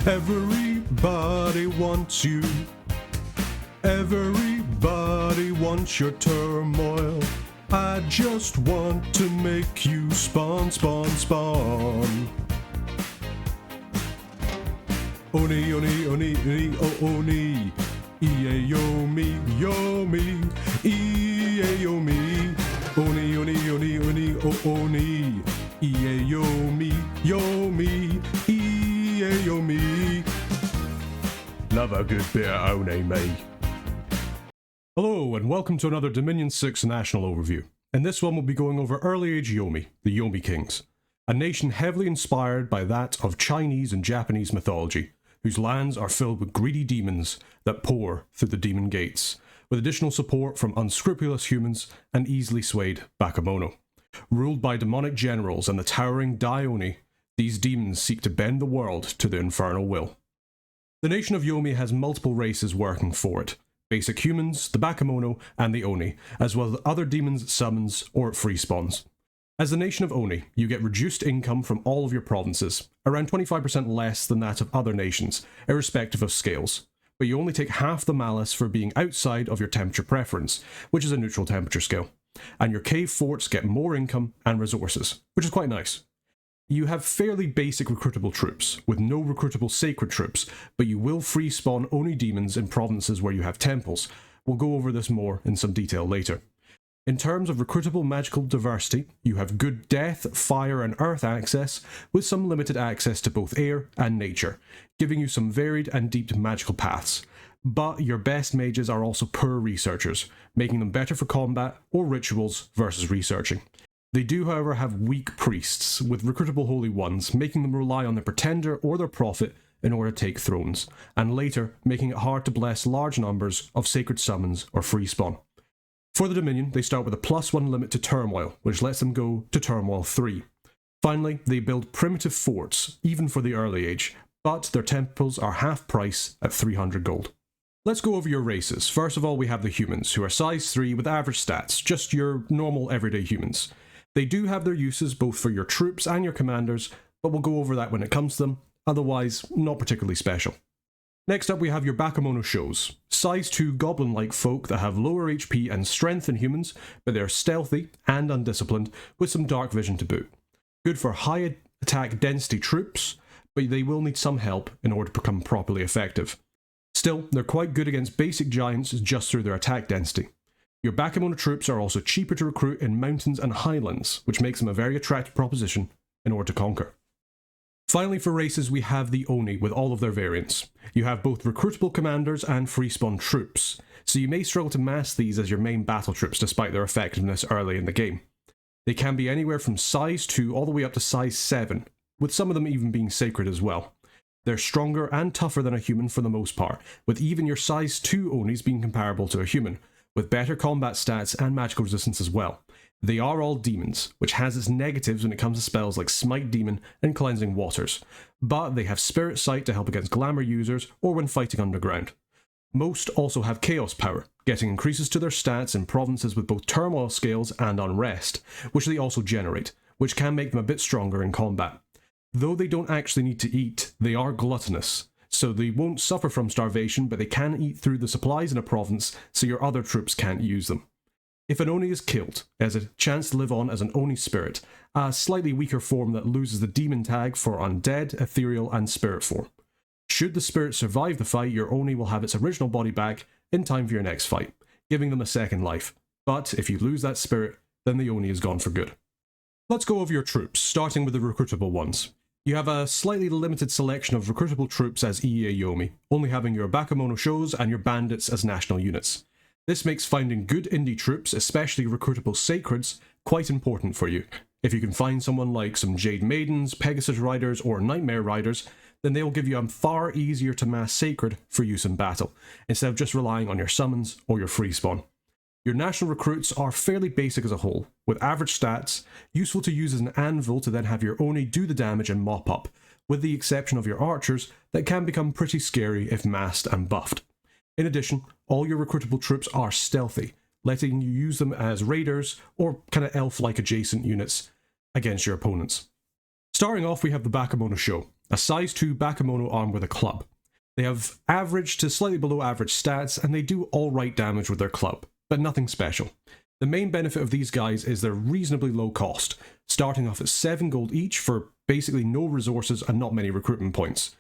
Everybody wants you. Everybody wants your turmoil. I just want to make you spawn. Oni, Oni, Oni, Oni, Oni. EA Yomi, Yomi. EA Yomi. Oni, Oni, Oni, Oni, Oni. EA Yomi, Yomi. EA Yomi. Love a good bit of Oni, me. Hello, and welcome to another Dominion 6 National Overview. In this one we'll be going over Early Age Yomi, the Yomi Kings, a nation heavily inspired by that of Chinese and Japanese mythology, whose lands are filled with greedy demons that pour through the demon gates, with additional support from unscrupulous humans and easily swayed Bakemono. Ruled by demonic generals and the towering Dai Oni, these demons seek to bend the world to their infernal will. The nation of Yomi has multiple races working for it: basic humans, the Bakemono, and the Oni, as well as other demons, summons, or Freespawns. As the nation of Oni, you get reduced income from all of your provinces, around 25% less than that of other nations, irrespective of scales, but you only take half the malice for being outside of your temperature preference, which is a neutral temperature scale, and your cave forts get more income and resources, which is quite nice. You have fairly basic recruitable troops, with no recruitable sacred troops, but you will free spawn Oni demons in provinces where you have temples. We'll go over this more in some detail later. In terms of recruitable magical diversity, you have good death, fire and earth access, with some limited access to both air and nature, giving you some varied and deep magical paths. But your best mages are also poor researchers, making them better for combat or rituals versus researching. They do, however, have weak priests, with recruitable holy ones, making them rely on their pretender or their prophet in order to take thrones, and later making it hard to bless large numbers of sacred summons or free spawn. For the Dominion, they start with a +1 limit to turmoil, which lets them go to turmoil 3. Finally, they build primitive forts, even for the early age, but their temples are half price at 300 gold. Let's go over your races. First of all, we have the humans, who are size 3 with average stats, just your normal everyday humans. They do have their uses both for your troops and your commanders, but we'll go over that when it comes to them, otherwise not particularly special. Next up we have your Bakemono-Shos, size 2 goblin-like folk that have lower HP and strength than humans, but they're stealthy and undisciplined, with some dark vision to boot. Good for high attack density troops, but they will need some help in order to become properly effective. Still, they're quite good against basic giants just through their attack density. Your Bakemono troops are also cheaper to recruit in mountains and highlands, which makes them a very attractive proposition in order to conquer. Finally, for races, we have the Oni with all of their variants. You have both recruitable commanders and freespawn troops, so you may struggle to mass these as your main battle troops despite their effectiveness early in the game. They can be anywhere from size 2 all the way up to size 7, with some of them even being sacred as well. They're stronger and tougher than a human for the most part, with even your size 2 Onis being comparable to a human, with better combat stats and magical resistance as well. They are all demons, which has its negatives when it comes to spells like Smite Demon and Cleansing Waters, but they have Spirit Sight to help against glamour users or when fighting underground. Most also have Chaos Power, getting increases to their stats in provinces with both Turmoil scales and Unrest, which they also generate, which can make them a bit stronger in combat. Though they don't actually need to eat, they are gluttonous, so they won't suffer from starvation, but they can eat through the supplies in a province, so your other troops can't use them. If an Oni is killed, it has a chance to live on as an Oni spirit, a slightly weaker form that loses the demon tag for undead, ethereal and spirit form. Should the spirit survive the fight, your Oni will have its original body back in time for your next fight, giving them a second life. But if you lose that spirit, then the Oni is gone for good. Let's go over your troops, starting with the recruitable ones. You have a slightly limited selection of recruitable troops as EA Yomi, only having your Bakemono-Shos and your bandits as national units. This makes finding good indie troops, especially recruitable sacreds, quite important for you. If you can find someone like some Jade Maidens, Pegasus Riders, or Nightmare Riders, then they will give you a far easier to mass sacred for use in battle, instead of just relying on your summons or your free spawn. Your national recruits are fairly basic as a whole, with average stats, useful to use as an anvil to then have your Oni do the damage and mop up, with the exception of your archers that can become pretty scary if massed and buffed. In addition, all your recruitable troops are stealthy, letting you use them as raiders or kind of elf-like adjacent units against your opponents. Starting off, we have the Bakemono-Sho, a size 2 Bakemono armed with a club. They have average to slightly below average stats, and they do alright damage with their club, but nothing special. The main benefit of these guys is their reasonably low cost, starting off at 7 gold each for basically no resources and not many recruitment points.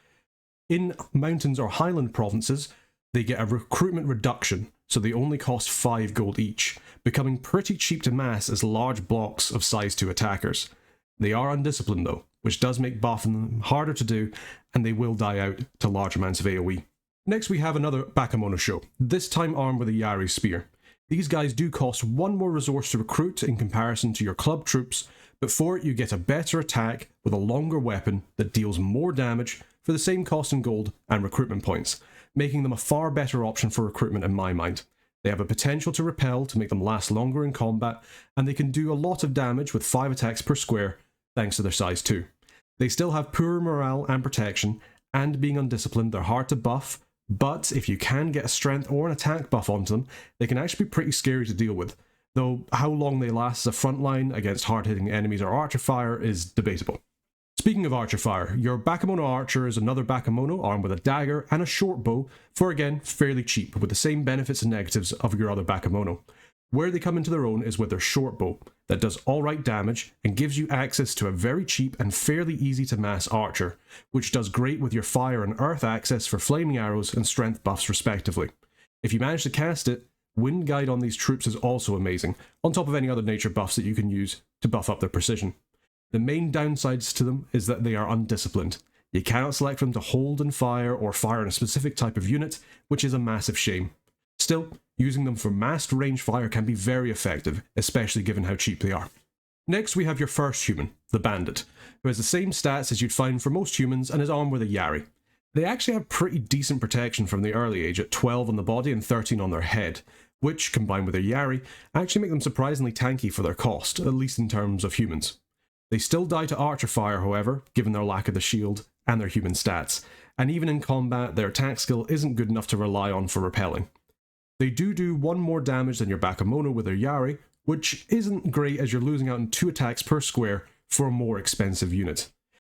In mountains or highland provinces, they get a recruitment reduction, so they only cost 5 gold each, becoming pretty cheap to mass as large blocks of size 2 attackers. They are undisciplined though, which does make buffing them harder to do, and they will die out to large amounts of AoE. Next we have another Bakemono-Sho, this time armed with a Yari spear. These guys do cost 1 more resource to recruit in comparison to your club troops, but for it you get a better attack with a longer weapon that deals more damage for the same cost in gold and recruitment points, making them a far better option for recruitment in my mind. They have a potential to repel to make them last longer in combat, and they can do a lot of damage with 5 attacks per square thanks to their size 2. They still have poor morale and protection, and being undisciplined they're hard to buff, but if you can get a strength or an attack buff onto them, they can actually be pretty scary to deal with, though how long they last as a frontline against hard-hitting enemies or archer fire is debatable. Speaking of archer fire, your Bakemono archer is another Bakemono armed with a dagger and a short bow for again fairly cheap with the same benefits and negatives of your other Bakemono. Where they come into their own is with their short bow that does alright damage and gives you access to a very cheap and fairly easy to mass archer, which does great with your fire and earth access for flaming arrows and strength buffs respectively. If you manage to cast it, wind guide on these troops is also amazing, on top of any other nature buffs that you can use to buff up their precision. The main downsides to them is that they are undisciplined. You cannot select them to hold and fire or fire on a specific type of unit, which is a massive shame. Still, using them for massed range fire can be very effective, especially given how cheap they are. Next we have your first human, the Bandit, who has the same stats as you'd find for most humans and is armed with a Yari. They actually have pretty decent protection from the early age at 12 on the body and 13 on their head, which, combined with their Yari, actually make them surprisingly tanky for their cost, at least in terms of humans. They still die to archer fire, however, given their lack of the shield and their human stats, and even in combat their attack skill isn't good enough to rely on for repelling. They do 1 more damage than your Bakemono with their Yari, which isn't great as you're losing out on 2 attacks per square for a more expensive unit.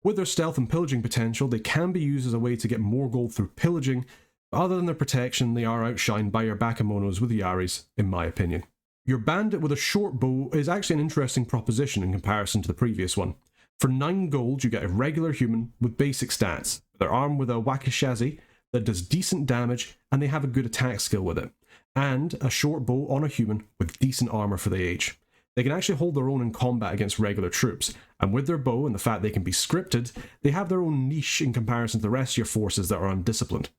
With their stealth and pillaging potential, they can be used as a way to get more gold through pillaging, but other than their protection, they are outshined by your Bakemonos with Yaris, in my opinion. Your Bandit with a short bow is actually an interesting proposition in comparison to the previous one. For 9 gold, you get a regular human with basic stats. They're armed with a Wakishazi that does decent damage, and they have a good attack skill with it, and a short bow on a human with decent armor for the age. They can actually hold their own in combat against regular troops, and with their bow and the fact they can be scripted, they have their own niche in comparison to the rest of your forces that are undisciplined.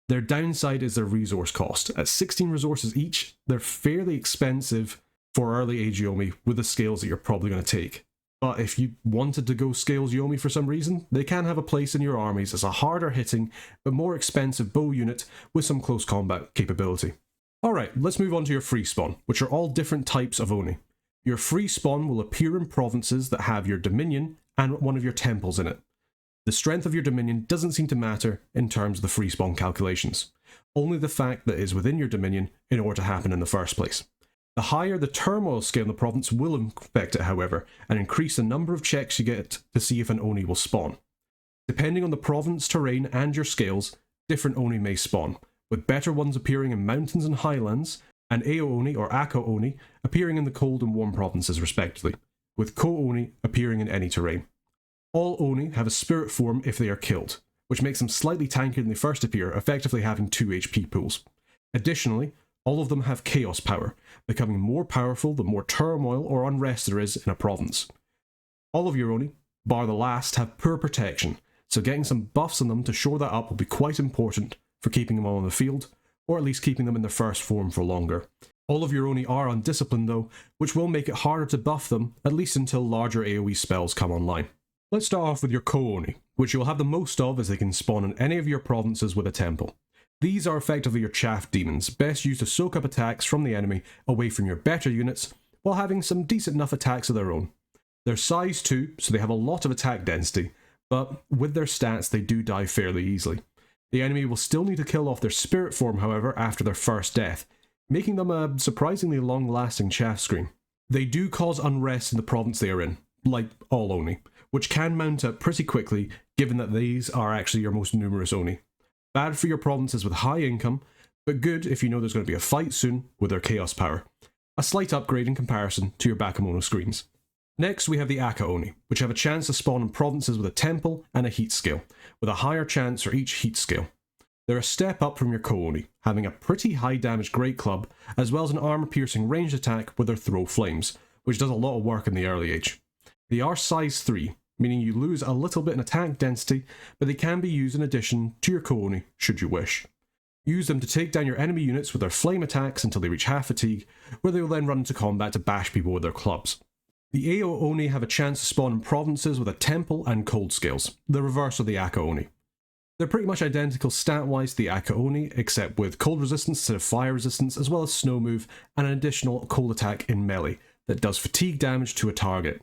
Their downside is their resource cost. At 16 resources each, they're fairly expensive for Early Age Yomi with the scales that you're probably going to take. But if you wanted to go scales Yomi for some reason, they can have a place in your armies as a harder hitting but more expensive bow unit with some close combat capability. Alright, let's move on to your Freespawn, which are all different types of Oni. Your Freespawn will appear in provinces that have your dominion and one of your temples in it. The strength of your dominion doesn't seem to matter in terms of the Freespawn calculations, only the fact that it is within your dominion in order to happen in the first place. The higher the turmoil scale in the province will affect it, however, and increase the number of checks you get to see if an Oni will spawn. Depending on the province, terrain, and your scales, different Oni may spawn, with better ones appearing in mountains and highlands, and Ao Oni or Ako Oni appearing in the cold and warm provinces respectively, with Ko Oni appearing in any terrain. All Oni have a spirit form if they are killed, which makes them slightly tankier than they first appear, effectively having 2 HP pools. Additionally, all of them have chaos power, becoming more powerful the more turmoil or unrest there is in a province. All of your Oni, bar the last, have poor protection, so getting some buffs on them to shore that up will be quite important for keeping them on the field, or at least keeping them in their first form for longer. All of your Oni are undisciplined though, which will make it harder to buff them, at least until larger AoE spells come online. Let's start off with your Ko-Oni, which you'll have the most of as they can spawn in any of your provinces with a temple. These are effectively your chaff demons, best used to soak up attacks from the enemy away from your better units, while having some decent enough attacks of their own. They're size 2, so they have a lot of attack density, but with their stats they do die fairly easily. The enemy will still need to kill off their spirit form, however, after their first death, making them a surprisingly long-lasting chaff screen. They do cause unrest in the province they are in, like all Oni, which can mount up pretty quickly given that these are actually your most numerous Oni. Bad for your provinces with high income, but good if you know there's going to be a fight soon with their chaos power. A slight upgrade in comparison to your Bakemono screens. Next, we have the Aka Oni, which have a chance to spawn in provinces with a temple and a heat scale, with a higher chance for each heat scale. They're a step up from your Ko-Oni, having a pretty high damage great club, as well as an armor-piercing ranged attack with their Throw Flames, which does a lot of work in the early age. They are size 3, meaning you lose a little bit in attack density, but they can be used in addition to your Ko-Oni, should you wish. Use them to take down your enemy units with their flame attacks until they reach half fatigue, where they will then run into combat to bash people with their clubs. The AO Oni have a chance to spawn in provinces with a temple and cold scales, the reverse of the Aka Oni. They're pretty much identical stat-wise to the Aka Oni, except with cold resistance instead of fire resistance, as well as snow move and an additional cold attack in melee that does fatigue damage to a target.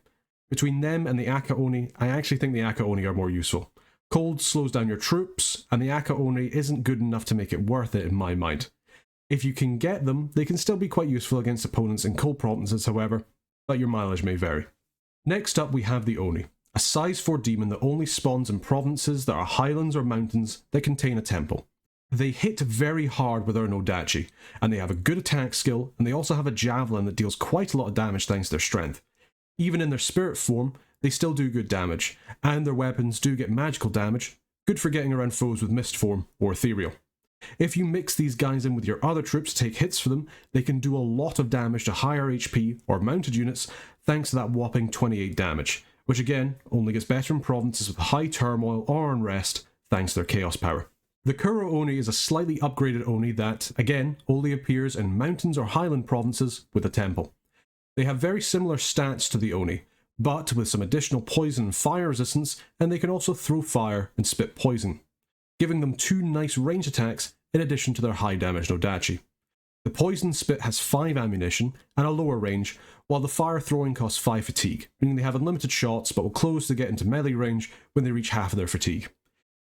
Between them and the Aka Oni, I actually think the Aka Oni are more useful. Cold slows down your troops, and the Aka Oni isn't good enough to make it worth it in my mind. If you can get them, they can still be quite useful against opponents in cold provinces however, but your mileage may vary. Next up we have the Oni, a size 4 demon that only spawns in provinces that are highlands or mountains that contain a temple. They hit very hard with their Nodachi, and they have a good attack skill, and they also have a javelin that deals quite a lot of damage thanks to their strength. Even in their spirit form, they still do good damage, and their weapons do get magical damage, good for getting around foes with mist form or ethereal. If you mix these guys in with your other troops to take hits for them, they can do a lot of damage to higher HP or mounted units thanks to that whopping 28 damage, which again only gets better in provinces with high turmoil or unrest thanks to their chaos power. The Kuro Oni is a slightly upgraded Oni that, again, only appears in mountains or highland provinces with a temple. They have very similar stats to the Oni, but with some additional poison and fire resistance, and they can also throw fire and spit poison, giving them 2 nice range attacks in addition to their high damage Nodachi. The poison spit has 5 ammunition and a lower range, while the fire throwing costs 5 fatigue, meaning they have unlimited shots but will close to get into melee range when they reach half of their fatigue.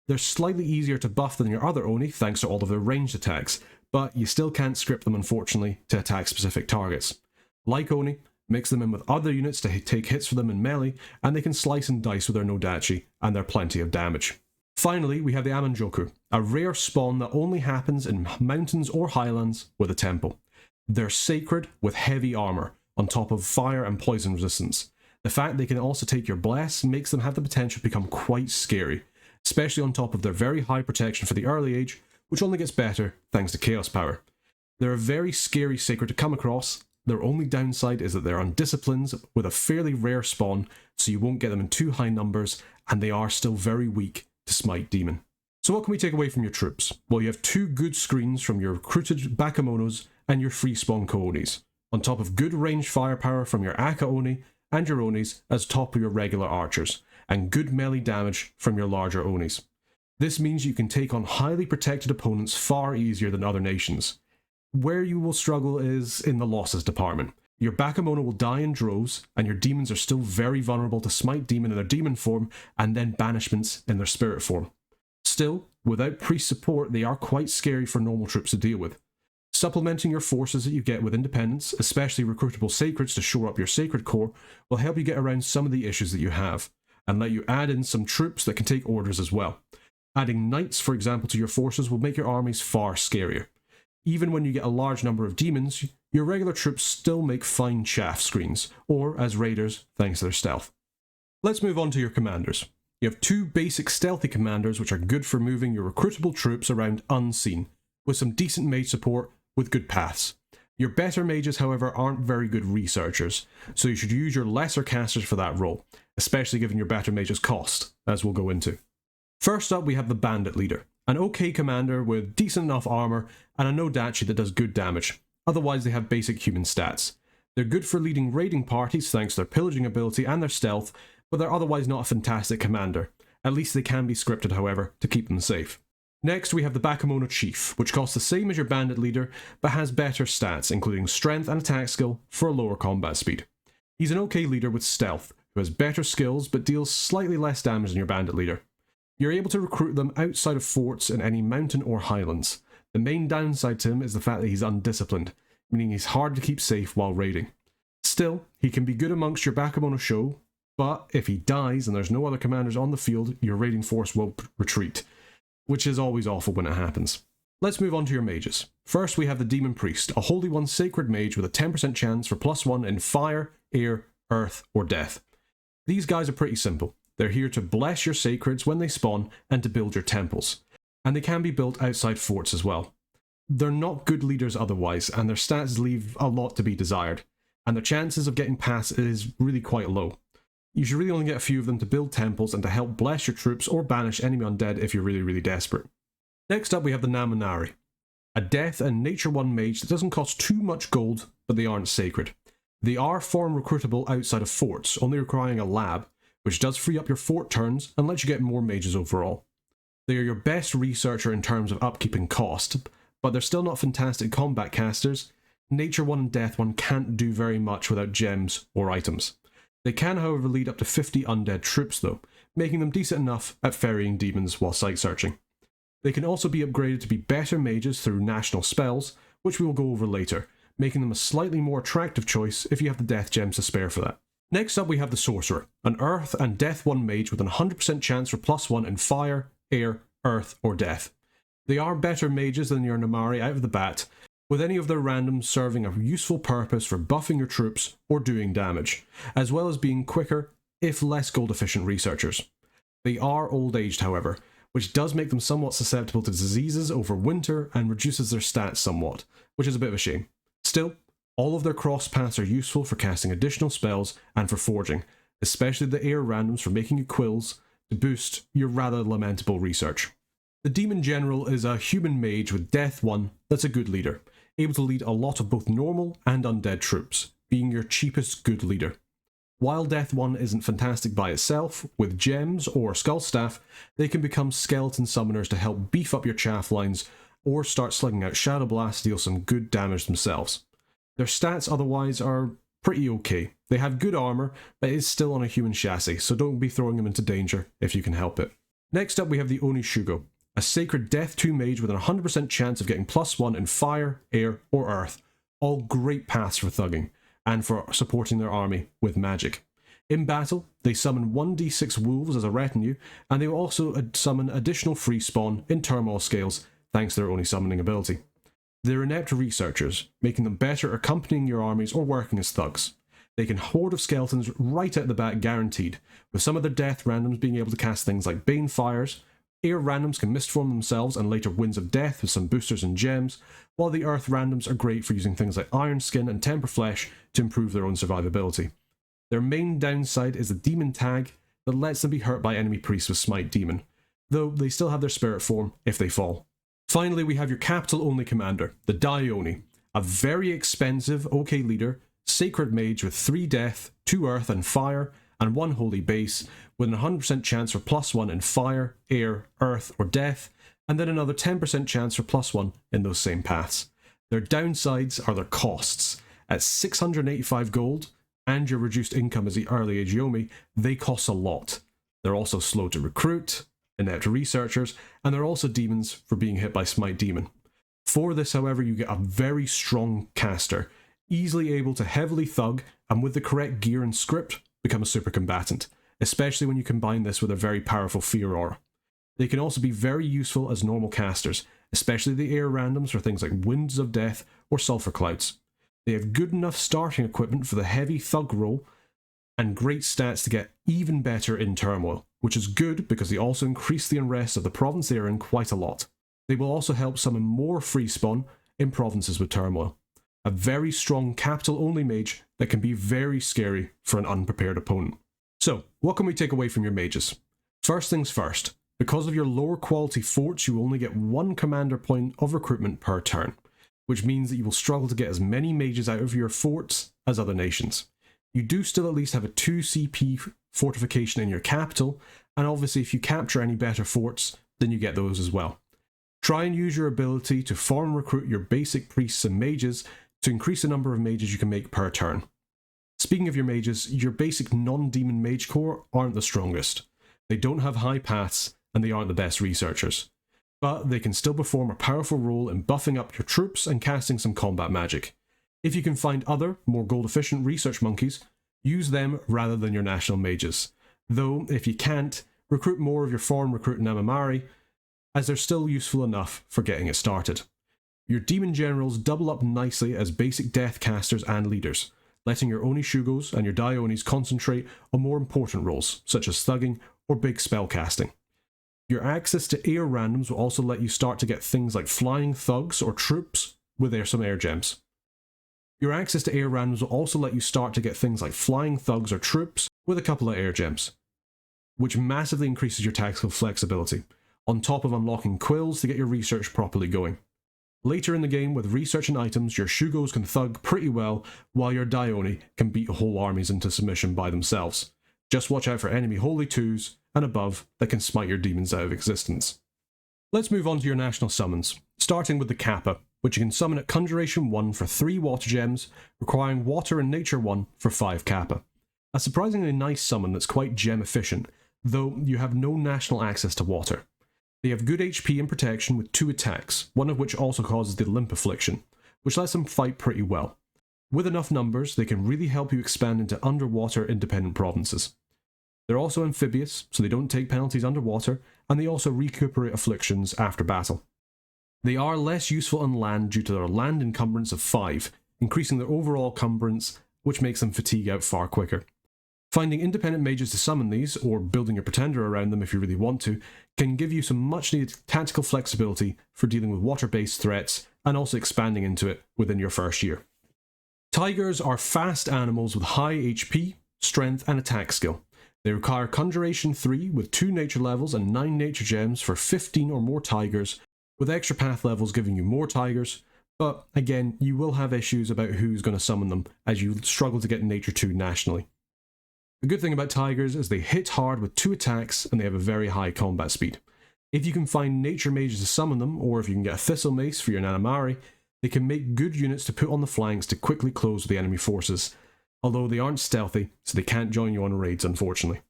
They're slightly easier to buff than your other Oni thanks to all of their ranged attacks, but you still can't script them unfortunately to attack specific targets. Like Oni, mix them in with other units to take hits for them in melee, and they can slice and dice with their Nodachi, and they're plenty of damage. Finally, we have the Amanojaku, a rare spawn that only happens in mountains or highlands with a temple. They're sacred with heavy armor, on top of fire and poison resistance. The fact they can also take your bless makes them have the potential to become quite scary, especially on top of their very high protection for the early age, which only gets better thanks to chaos power. They're a very scary sacred to come across. Their only downside is that they're undisciplined with a fairly rare spawn, so you won't get them in too high numbers, and they are still very weak to smite demon. So what can we take away from your troops? Well, you have 2 good screens from your recruited Bakemonos and your Freespawn Ko-Onis, on top of good ranged firepower from your Aka Oni and your Onis as top of your regular archers, and good melee damage from your larger Onis. This means you can take on highly protected opponents far easier than other nations. Where you will struggle is in the losses department. Your Bakemono will die in droves, and your demons are still very vulnerable to smite demon in their demon form, and then banishments in their spirit form. Still, without priest support, they are quite scary for normal troops to deal with. Supplementing your forces that you get with independence, especially recruitable sacreds to shore up your sacred core, will help you get around some of the issues that you have, and let you add in some troops that can take orders as well. Adding knights, for example, to your forces will make your armies far scarier. Even when you get a large number of demons, your regular troops still make fine chaff screens, or as raiders, thanks to their stealth. Let's move on to your commanders. You have 2 basic stealthy commanders which are good for moving your recruitable troops around unseen, with some decent mage support with good paths. Your better mages, however, aren't very good researchers, so you should use your lesser casters for that role, especially given your better mages cost, as we'll go into. First up we have the bandit leader. An okay commander with decent enough armor and a Nodachi that does good damage, otherwise they have basic human stats. They're good for leading raiding parties thanks to their pillaging ability and their stealth, but they're otherwise not a fantastic commander. At least they can be scripted however, to keep them safe. Next we have the Bakemono Chief, which costs the same as your bandit leader, but has better stats including strength and attack skill for a lower combat speed. He's an okay leader with stealth, who has better skills but deals slightly less damage than your bandit leader. You're able to recruit them outside of forts in any mountain or highlands. The main downside to him is the fact that he's undisciplined, meaning he's hard to keep safe while raiding. Still, he can be good amongst your Bakemono-Sho, But if he dies and there's no other commanders on the field, your raiding force will retreat, which is always awful when it happens. Let's move on to your mages. First we have the Demon Priest, a Holy One Sacred Mage with a 10% chance for +1 in Fire, Air, Earth, or Death. These guys are pretty simple. They're here to bless your sacreds when they spawn and to build your temples. And they can be built outside forts as well. They're not good leaders otherwise, and their stats leave a lot to be desired, and their chances of getting past is really quite low. You should really only get a few of them to build temples and to help bless your troops or banish enemy undead if you're really desperate. Next up we have the Naminari, a death and nature 1 mage that doesn't cost too much gold, but they aren't sacred. They are form recruitable outside of forts, only requiring a lab, which does free up your fort turns and lets you get more mages overall. They are your best researcher in terms of upkeep and cost, but they're still not fantastic combat casters. Nature 1 and Death 1 can't do very much without gems or items. They can however lead up to 50 undead troops though, making them decent enough at ferrying demons while sight searching. They can also be upgraded to be better mages through national spells, which we will go over later, making them a slightly more attractive choice if you have the death gems to spare for that. Next up we have the Sorcerer, an Earth and Death 1 mage with an 100% chance for +1 in Fire, Air, Earth, or Death. They are better mages than your Namari out of the bat, with any of their randoms serving a useful purpose for buffing your troops or doing damage, as well as being quicker, if less gold efficient researchers. They are old-aged however, which does make them somewhat susceptible to diseases over winter and reduces their stats somewhat, which is a bit of a shame. Still, all of their cross paths are useful for casting additional spells and for forging, especially the air randoms for making you quills to boost your rather lamentable research. The Demon General is a human mage with Death 1 that's a good leader, able to lead a lot of both normal and undead troops, being your cheapest good leader. While Death 1 isn't fantastic by itself, with gems or Skull Staff, they can become skeleton summoners to help beef up your chaff lines or start slugging out Shadow Blast to deal some good damage themselves. Their stats otherwise are pretty okay. They have good armor, but it's still on a human chassis, so don't be throwing them into danger if you can help it. Next up we have the Oni Shugo, a sacred Death 2 mage with a 100% chance of getting +1 in Fire, Air, or Earth. All great paths for thugging, and for supporting their army with magic. In battle, they summon 1d6 wolves as a retinue, and they will also summon additional Freespawn in turmoil scales thanks to their Oni summoning ability. They're inept researchers, making them better accompanying your armies or working as thugs. They can horde of skeletons right out the bat guaranteed, with some of their death randoms being able to cast things like Bane Fires. Air randoms can mistform themselves and later Winds of Death with some boosters and gems, while the Earth randoms are great for using things like Iron Skin and Temper Flesh to improve their own survivability. Their main downside is the Demon Tag that lets them be hurt by enemy priests with Smite Demon, though they still have their spirit form if they fall. Finally we have your capital only commander, the Dai Oni, a very expensive OK leader, sacred mage with 3 death, 2 earth and fire, and 1 holy base, with an 100% chance for +1 in fire, air, earth, or death, and then another 10% chance for +1 in those same paths. Their downsides are their costs. At 685 gold, and your reduced income as the Early Age Yomi, they cost a lot. They're also slow to recruit, inept researchers, and they're also demons for being hit by Smite Demon. For this, however, you get a very strong caster, easily able to heavily thug, and with the correct gear and script, become a super combatant, especially when you combine this with a very powerful fear aura. They can also be very useful as normal casters, especially the air randoms for things like Winds of Death or Sulphur Clouds. They have good enough starting equipment for the heavy thug role, and great stats to get even better in turmoil, which is good because they also increase the unrest of the province they are in quite a lot. They will also help summon more Freespawn in provinces with turmoil. A very strong capital only mage that can be very scary for an unprepared opponent. So, what can we take away from your mages? First things first, because of your lower quality forts you only get 1 commander point of recruitment per turn, which means that you will struggle to get as many mages out of your forts as other nations. You do still at least have a 2 CP fortification in your capital, and obviously if you capture any better forts, then you get those as well. Try and use your ability to farm recruit your basic priests and mages to increase the number of mages you can make per turn. Speaking of your mages, your basic non-demon mage corps aren't the strongest. They don't have high paths, and they aren't the best researchers. But they can still perform a powerful role in buffing up your troops and casting some combat magic. If you can find other, more gold efficient research monkeys, Use them rather than your national mages. Though, if you can't, recruit more of your foreign recruit Namamari, as they're still useful enough for getting it started. Your demon generals double up nicely as basic death casters and leaders, letting your Oni Shugos and your Dai Onis concentrate on more important roles, such as thugging or big spell casting. Your access to air randoms will also let you start to get things like flying thugs or troops with some air gems. Your access to air randoms will also let you start to get things like flying thugs or troops with a couple of air gems, which massively increases your tactical flexibility, on top of unlocking quills to get your research properly going. Later in the game, with research and items, your Shugos can thug pretty well, while your Dai Oni can beat whole armies into submission by themselves. Just watch out for enemy Holy 2s and above that can smite your demons out of existence. Let's move on to your national summons, starting with the Kappa, which you can summon at Conjuration 1 for 3 water gems, requiring water and nature 1 for 5 Kappa. A surprisingly nice summon that's quite gem efficient, though you have no national access to water. They have good HP and protection with 2 attacks, one of which also causes the Limp Affliction, which lets them fight pretty well. With enough numbers, they can really help you expand into underwater independent provinces. They're also amphibious, so they don't take penalties underwater, and they also recuperate afflictions after battle. They are less useful on land due to their land encumbrance of 5, increasing their overall encumbrance, which makes them fatigue out far quicker. Finding independent mages to summon these, or building your pretender around them if you really want to, can give you some much needed tactical flexibility for dealing with water-based threats, and also expanding into it within your first year. Tigers are fast animals with high HP, strength and attack skill. They require Conjuration 3 with 2 nature levels and 9 nature gems for 15 or more tigers, with extra path levels giving you more tigers, but again, you will have issues about who's going to summon them as you struggle to get nature 2 nationally. The good thing about tigers is they hit hard with 2 attacks and they have a very high combat speed. If you can find nature mages to summon them, or if you can get a thistle mace for your Nanamari, they can make good units to put on the flanks to quickly close with the enemy forces, although they aren't stealthy, so they can't join you on raids unfortunately.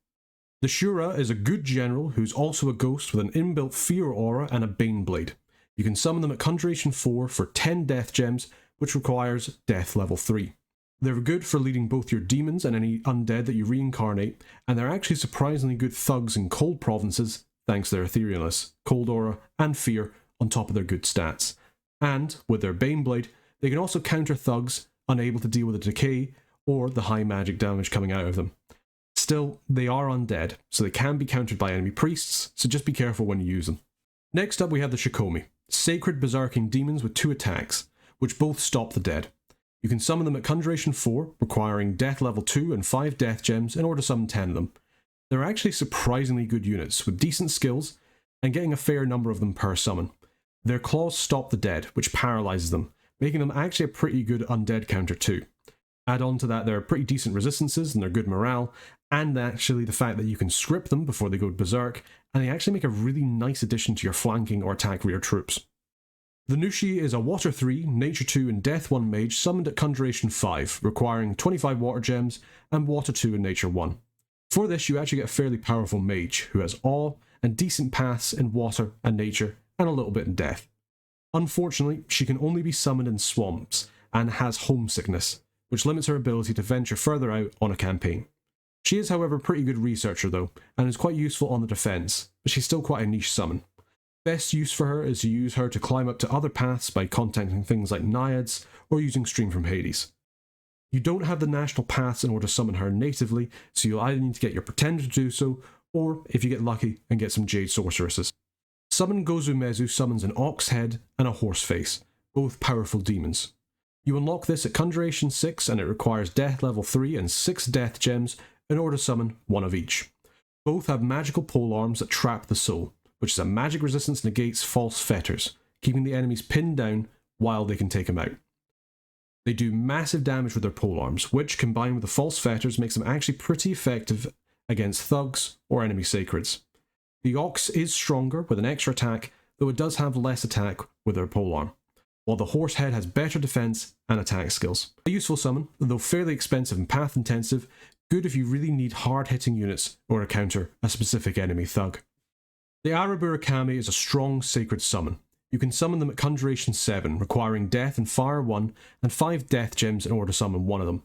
The Shura is a good general who's also a ghost with an inbuilt fear aura and a bane blade. You can summon them at Conjuration 4 for 10 death gems, which requires death level 3. They're good for leading both your demons and any undead that you reincarnate, and they're actually surprisingly good thugs in cold provinces thanks to their etherealness, cold aura, and fear on top of their good stats. And, with their bane blade, they can also counter thugs unable to deal with the decay or the high magic damage coming out of them. Still, they are undead, so they can be countered by enemy priests, so just be careful when you use them. Next up we have the Shikomi, sacred berserking demons with 2 attacks, which both stop the dead. You can summon them at Conjuration 4, requiring death level 2 and 5 death gems in order to summon 10 of them. They're actually surprisingly good units, with decent skills, and getting a fair number of them per summon. Their claws stop the dead, which paralyzes them, making them actually a pretty good undead counter too. Add on to that, they're pretty decent resistances and they're good morale, and actually the fact that you can script them before they go berserk, and they actually make a really nice addition to your flanking or attack rear troops. The Nushi is a Water 3, Nature 2 and Death 1 mage summoned at Conjuration 5, requiring 25 water gems and Water 2 and Nature 1. For this you actually get a fairly powerful mage, who has awe and decent paths in water and nature, and a little bit in death. Unfortunately, she can only be summoned in swamps, and has homesickness, which limits her ability to venture further out on a campaign. She is however a pretty good researcher though, and is quite useful on the defense, but she's still quite a niche summon. Best use for her is to use her to climb up to other paths by contacting things like Naiads, or using Stream from Hades. You don't have the national paths in order to summon her natively, so you'll either need to get your pretender to do so, or if you get lucky and get some Jade Sorceresses. Summon Gozumezu summons an ox head and a horse face, both powerful demons. You unlock this at Conjuration 6 and it requires death level 3 and 6 death gems in order to summon one of each. Both have magical polearms that trap the soul, which is a magic resistance negates false fetters, keeping the enemies pinned down while they can take them out. They do massive damage with their polearms, which combined with the false fetters makes them actually pretty effective against thugs or enemy sacreds. The ox is stronger with an extra attack, though it does have less attack with their polearm, while the horse head has better defense and attack skills. A useful summon, though fairly expensive and path intensive, good if you really need hard hitting units or to counter a specific enemy thug. The Arabura Kami is a strong sacred summon. You can summon them at Conjuration 7, requiring Death and Fire 1 and 5 death gems in order to summon one of them.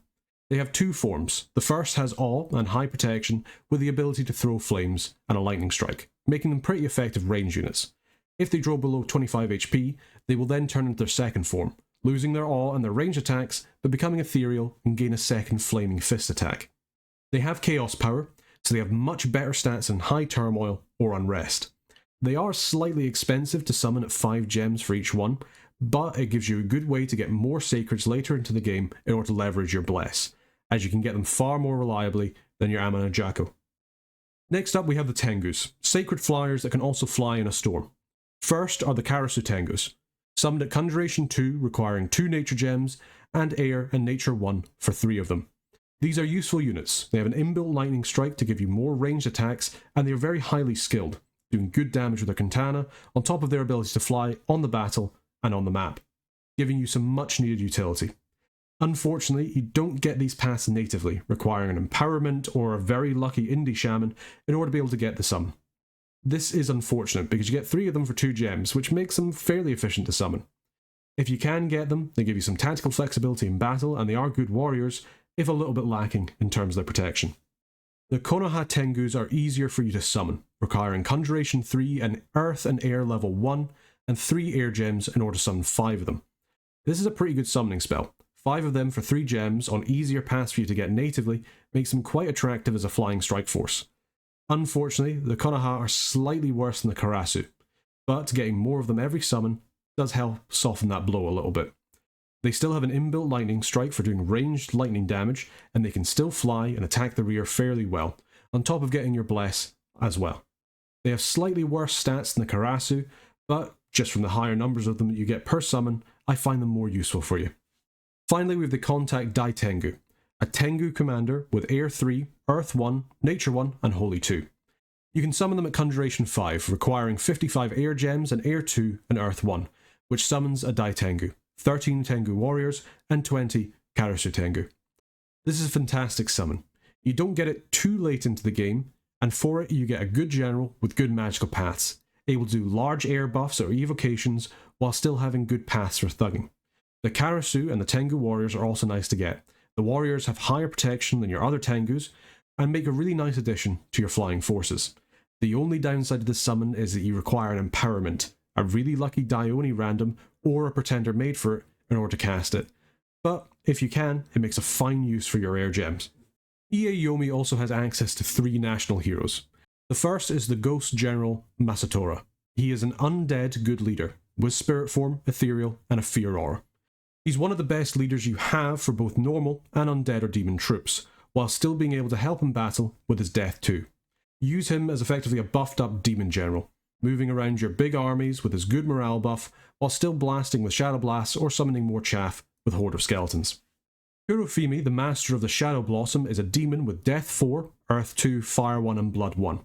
They have two forms. The first has awe and high protection with the ability to throw flames and a lightning strike, making them pretty effective range units. If they draw below 25 HP, they will then turn into their second form, losing their awe and their range attacks, but becoming ethereal and gain a second flaming fist attack. They have chaos power, so they have much better stats in high turmoil or unrest. They are slightly expensive to summon at 5 gems for each one, but it gives you a good way to get more sacreds later into the game in order to leverage your bless, as you can get them far more reliably than your Amanojaku. Next up we have the Tengus, sacred flyers that can also fly in a storm. First are the Karasu Tengus, summoned at Conjuration 2 requiring 2 nature gems, and air and nature 1 for 3 of them. These are useful units. They have an inbuilt lightning strike to give you more ranged attacks, and they are very highly skilled, doing good damage with their katana on top of their ability to fly on the battle and on the map, giving you some much needed utility. Unfortunately, you don't get these paths natively, requiring an empowerment or a very lucky indie shaman in order to be able to get the summon. This is unfortunate because you get 3 of them for 2 gems, which makes them fairly efficient to summon. If you can get them, they give you some tactical flexibility in battle, and they are good warriors, if a little bit lacking in terms of their protection. The Konoha Tengus are easier for you to summon, requiring Conjuration 3 and Earth and Air level 1, and 3 air gems in order to summon 5 of them. This is a pretty good summoning spell. 5 of them for 3 gems on easier paths for you to get natively makes them quite attractive as a flying strike force. Unfortunately, the Konoha are slightly worse than the Karasu, but getting more of them every summon does help soften that blow a little bit. They still have an inbuilt lightning strike for doing ranged lightning damage, and they can still fly and attack the rear fairly well, on top of getting your bless as well. They have slightly worse stats than the Karasu, but just from the higher numbers of them that you get per summon, I find them more useful for you. Finally, we have the Contact Dai Tengu, a Tengu commander with Air 3, Earth 1, Nature 1, and Holy 2. You can summon them at Conjuration 5, requiring 55 Air Gems and Air 2 and Earth 1, which summons a Dai Tengu, 13 Tengu warriors, and 20 Karasu Tengu. This is a fantastic summon. You don't get it too late into the game, and for it you get a good general with good magical paths, able to do large air buffs or evocations while still having good paths for thugging. The Karasu and the Tengu warriors are also nice to get. The warriors have higher protection than your other Tengus, and make a really nice addition to your flying forces. The only downside of this summon is that you require an empowerment, a really lucky Dai Oni random, or a pretender made for it in order to cast it. But if you can, it makes a fine use for your air gems. EA Yomi also has access to 3 national heroes. The first is the Ghost General Masatora. He is an undead good leader, with spirit form, ethereal, and a fear aura. He's one of the best leaders you have for both normal and undead or demon troops, while still being able to help in battle with his death too. Use him as effectively a buffed up demon general, moving around your big armies with his good morale buff, while still blasting with shadow blasts or summoning more chaff with Horde of Skeletons. Kurofumi, the master of the Shadow Blossom, is a demon with Death 4, Earth 2, Fire 1 and Blood 1.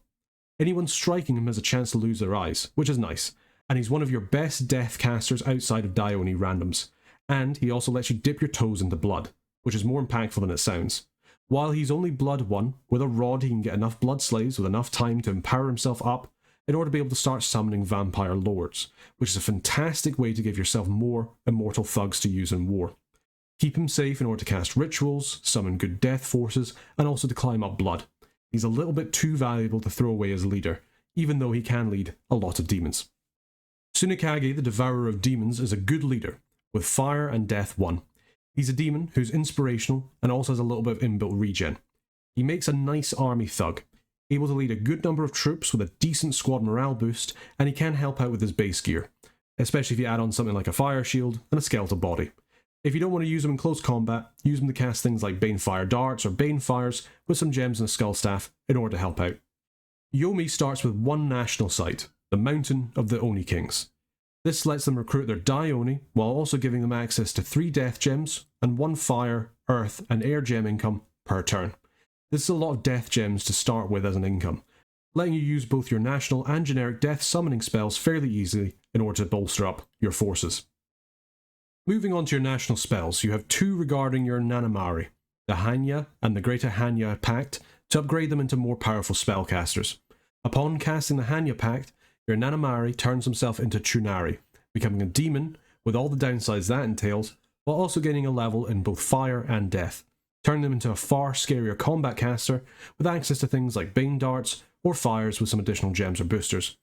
Anyone striking him has a chance to lose their eyes, which is nice, and he's one of your best death casters outside of Dai Oni randoms. And he also lets you dip your toes into blood, which is more impactful than it sounds. While he's only Blood 1, with a rod he can get enough blood slaves with enough time to empower himself up in order to be able to start summoning vampire lords, which is a fantastic way to give yourself more immortal thugs to use in war. Keep him safe in order to cast rituals, summon good death forces, and also to climb up blood. He's a little bit too valuable to throw away as a leader, even though he can lead a lot of demons. Tsunekage, the Devourer of Demons, is a good leader, with Fire and Death 1. He's a demon who's inspirational and also has a little bit of inbuilt regen. He makes a nice army thug, able to lead a good number of troops with a decent squad morale boost, and he can help out with his base gear, especially if you add on something like a fire shield and a skeletal body. If you don't want to use him in close combat, use him to cast things like Banefire Darts or Banefires with some gems and a skull staff in order to help out. Yomi starts with one national site, the Mountain of the Oni Kings. This lets them recruit their Dai Oni, while also giving them access to 3 death gems and 1 fire, earth and air gem income per turn. This is a lot of death gems to start with as an income, letting you use both your national and generic death summoning spells fairly easily in order to bolster up your forces. Moving on to your national spells, you have 2 regarding your Nanamari, the Hanya and the Greater Hanya Pact, to upgrade them into more powerful spellcasters. Upon casting the Hanya Pact, your Nanamari turns himself into Tsunari, becoming a demon with all the downsides that entails, while also gaining a level in both fire and death. turning them into a far scarier combat caster with access to things like Bane darts or fires with some additional gems or boosters.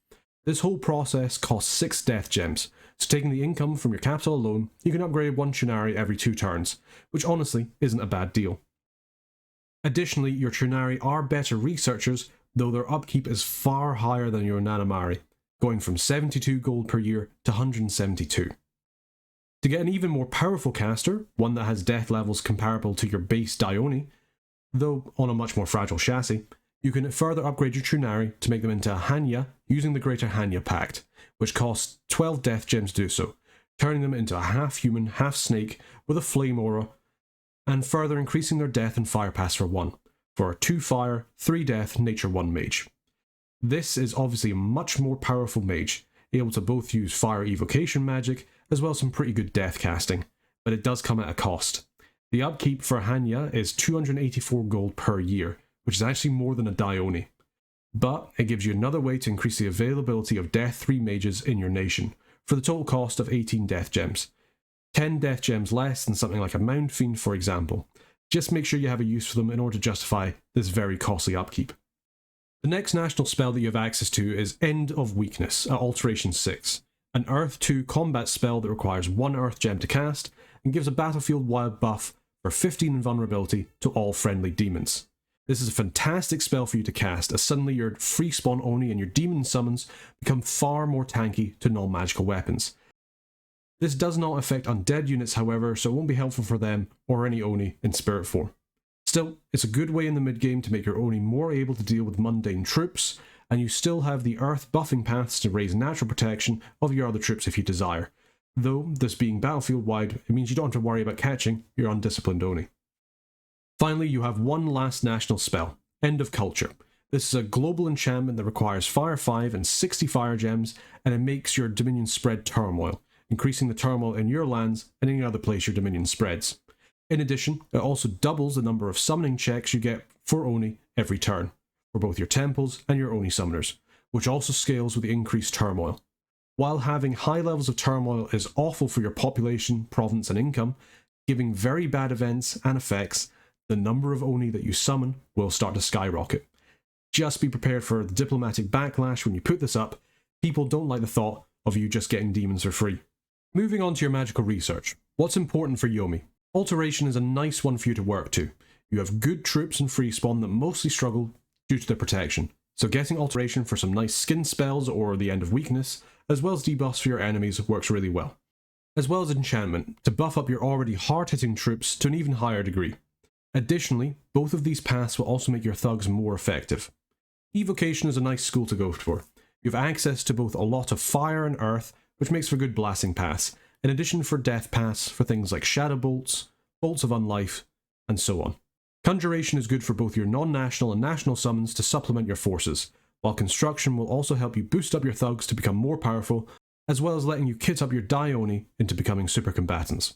This whole process costs 6 death gems, so taking the income from your capital alone, you can upgrade 1 Chunari every 2 turns, which honestly isn't a bad deal. Additionally, your Chunari are better researchers, though their upkeep is far higher than your Nanamari, going from 72 gold per year to 172. To get an even more powerful caster, one that has death levels comparable to your base Dai Oni, though on a much more fragile chassis, you can further upgrade your Chunari to make them into a Hanya using the Greater Hanya Pact, which costs 12 death gems to do so, turning them into a half-human, half-snake with a flame aura, and further increasing their death and fire pass for 1, for a 2 fire, 3 death, nature 1 mage. This is obviously a much more powerful mage, able to both use fire evocation magic as well as some pretty good death casting, but it does come at a cost. The upkeep for Hanya is 284 gold per year, which is actually more than a Dai Oni. But it gives you another way to increase the availability of Death 3 mages in your nation, for the total cost of 18 death gems. 10 death gems less than something like a Mound Fiend, for example. Just make sure you have a use for them in order to justify this very costly upkeep. The next national spell that you have access to is End of Weakness at Alteration 6, an Earth 2 combat spell that requires 1 Earth gem to cast, and gives a battlefield-wide buff for 15 invulnerability to all friendly demons. This is a fantastic spell for you to cast, as suddenly your Freespawn Oni and your demon summons become far more tanky to non-magical weapons. This does not affect undead units, however, so it won't be helpful for them or any Oni in spirit form. Still, it's a good way in the mid-game to make your Oni more able to deal with mundane troops, and you still have the Earth buffing paths to raise natural protection of your other troops if you desire. Though, this being battlefield-wide, it means you don't have to worry about catching your undisciplined Oni. Finally, you have one last national spell, End of Culture. This is a global enchantment that requires Fire 5 and 60 fire gems, and it makes your dominion spread turmoil, increasing the turmoil in your lands and any other place your dominion spreads. In addition, it also doubles the number of summoning checks you get for Oni every turn, for both your temples and your Oni summoners, which also scales with the increased turmoil. While having high levels of turmoil is awful for your population, province and income, giving very bad events and effects, the number of Oni that you summon will start to skyrocket. Just be prepared for the diplomatic backlash when you put this up. People don't like the thought of you just getting demons for free. Moving on to your magical research. What's important for Yomi? Alteration is a nice one for you to work to. You have good troops in Freespawn that mostly struggle due to their protection, so getting Alteration for some nice skin spells or the End of Weakness, as well as debuffs for your enemies, works really well. As well as Enchantment, to buff up your already hard-hitting troops to an even higher degree. Additionally, both of these paths will also make your thugs more effective. Evocation is a nice school to go for. You have access to both a lot of fire and earth, which makes for good blasting paths, in addition for death paths for things like shadow bolts, bolts of unlife, and so on. Conjuration is good for both your non-national and national summons to supplement your forces, while construction will also help you boost up your thugs to become more powerful, as well as letting you kit up your Dai Oni into becoming super combatants.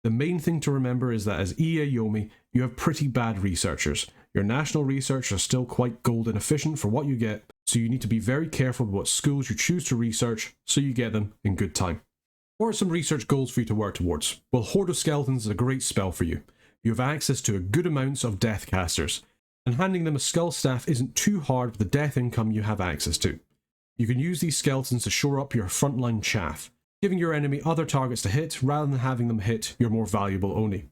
The main thing to remember is that as EA Yomi, you have pretty bad researchers. Your national research are still quite gold inefficient for what you get, so you need to be very careful with what schools you choose to research so you get them in good time. What are some research goals for you to work towards? Well, Horde of Skeletons is a great spell for you. You have access to a good amounts of death casters, and handing them a skull staff isn't too hard with the death income you have access to. You can use these skeletons to shore up your frontline chaff, giving your enemy other targets to hit rather than having them hit your more valuable Oni.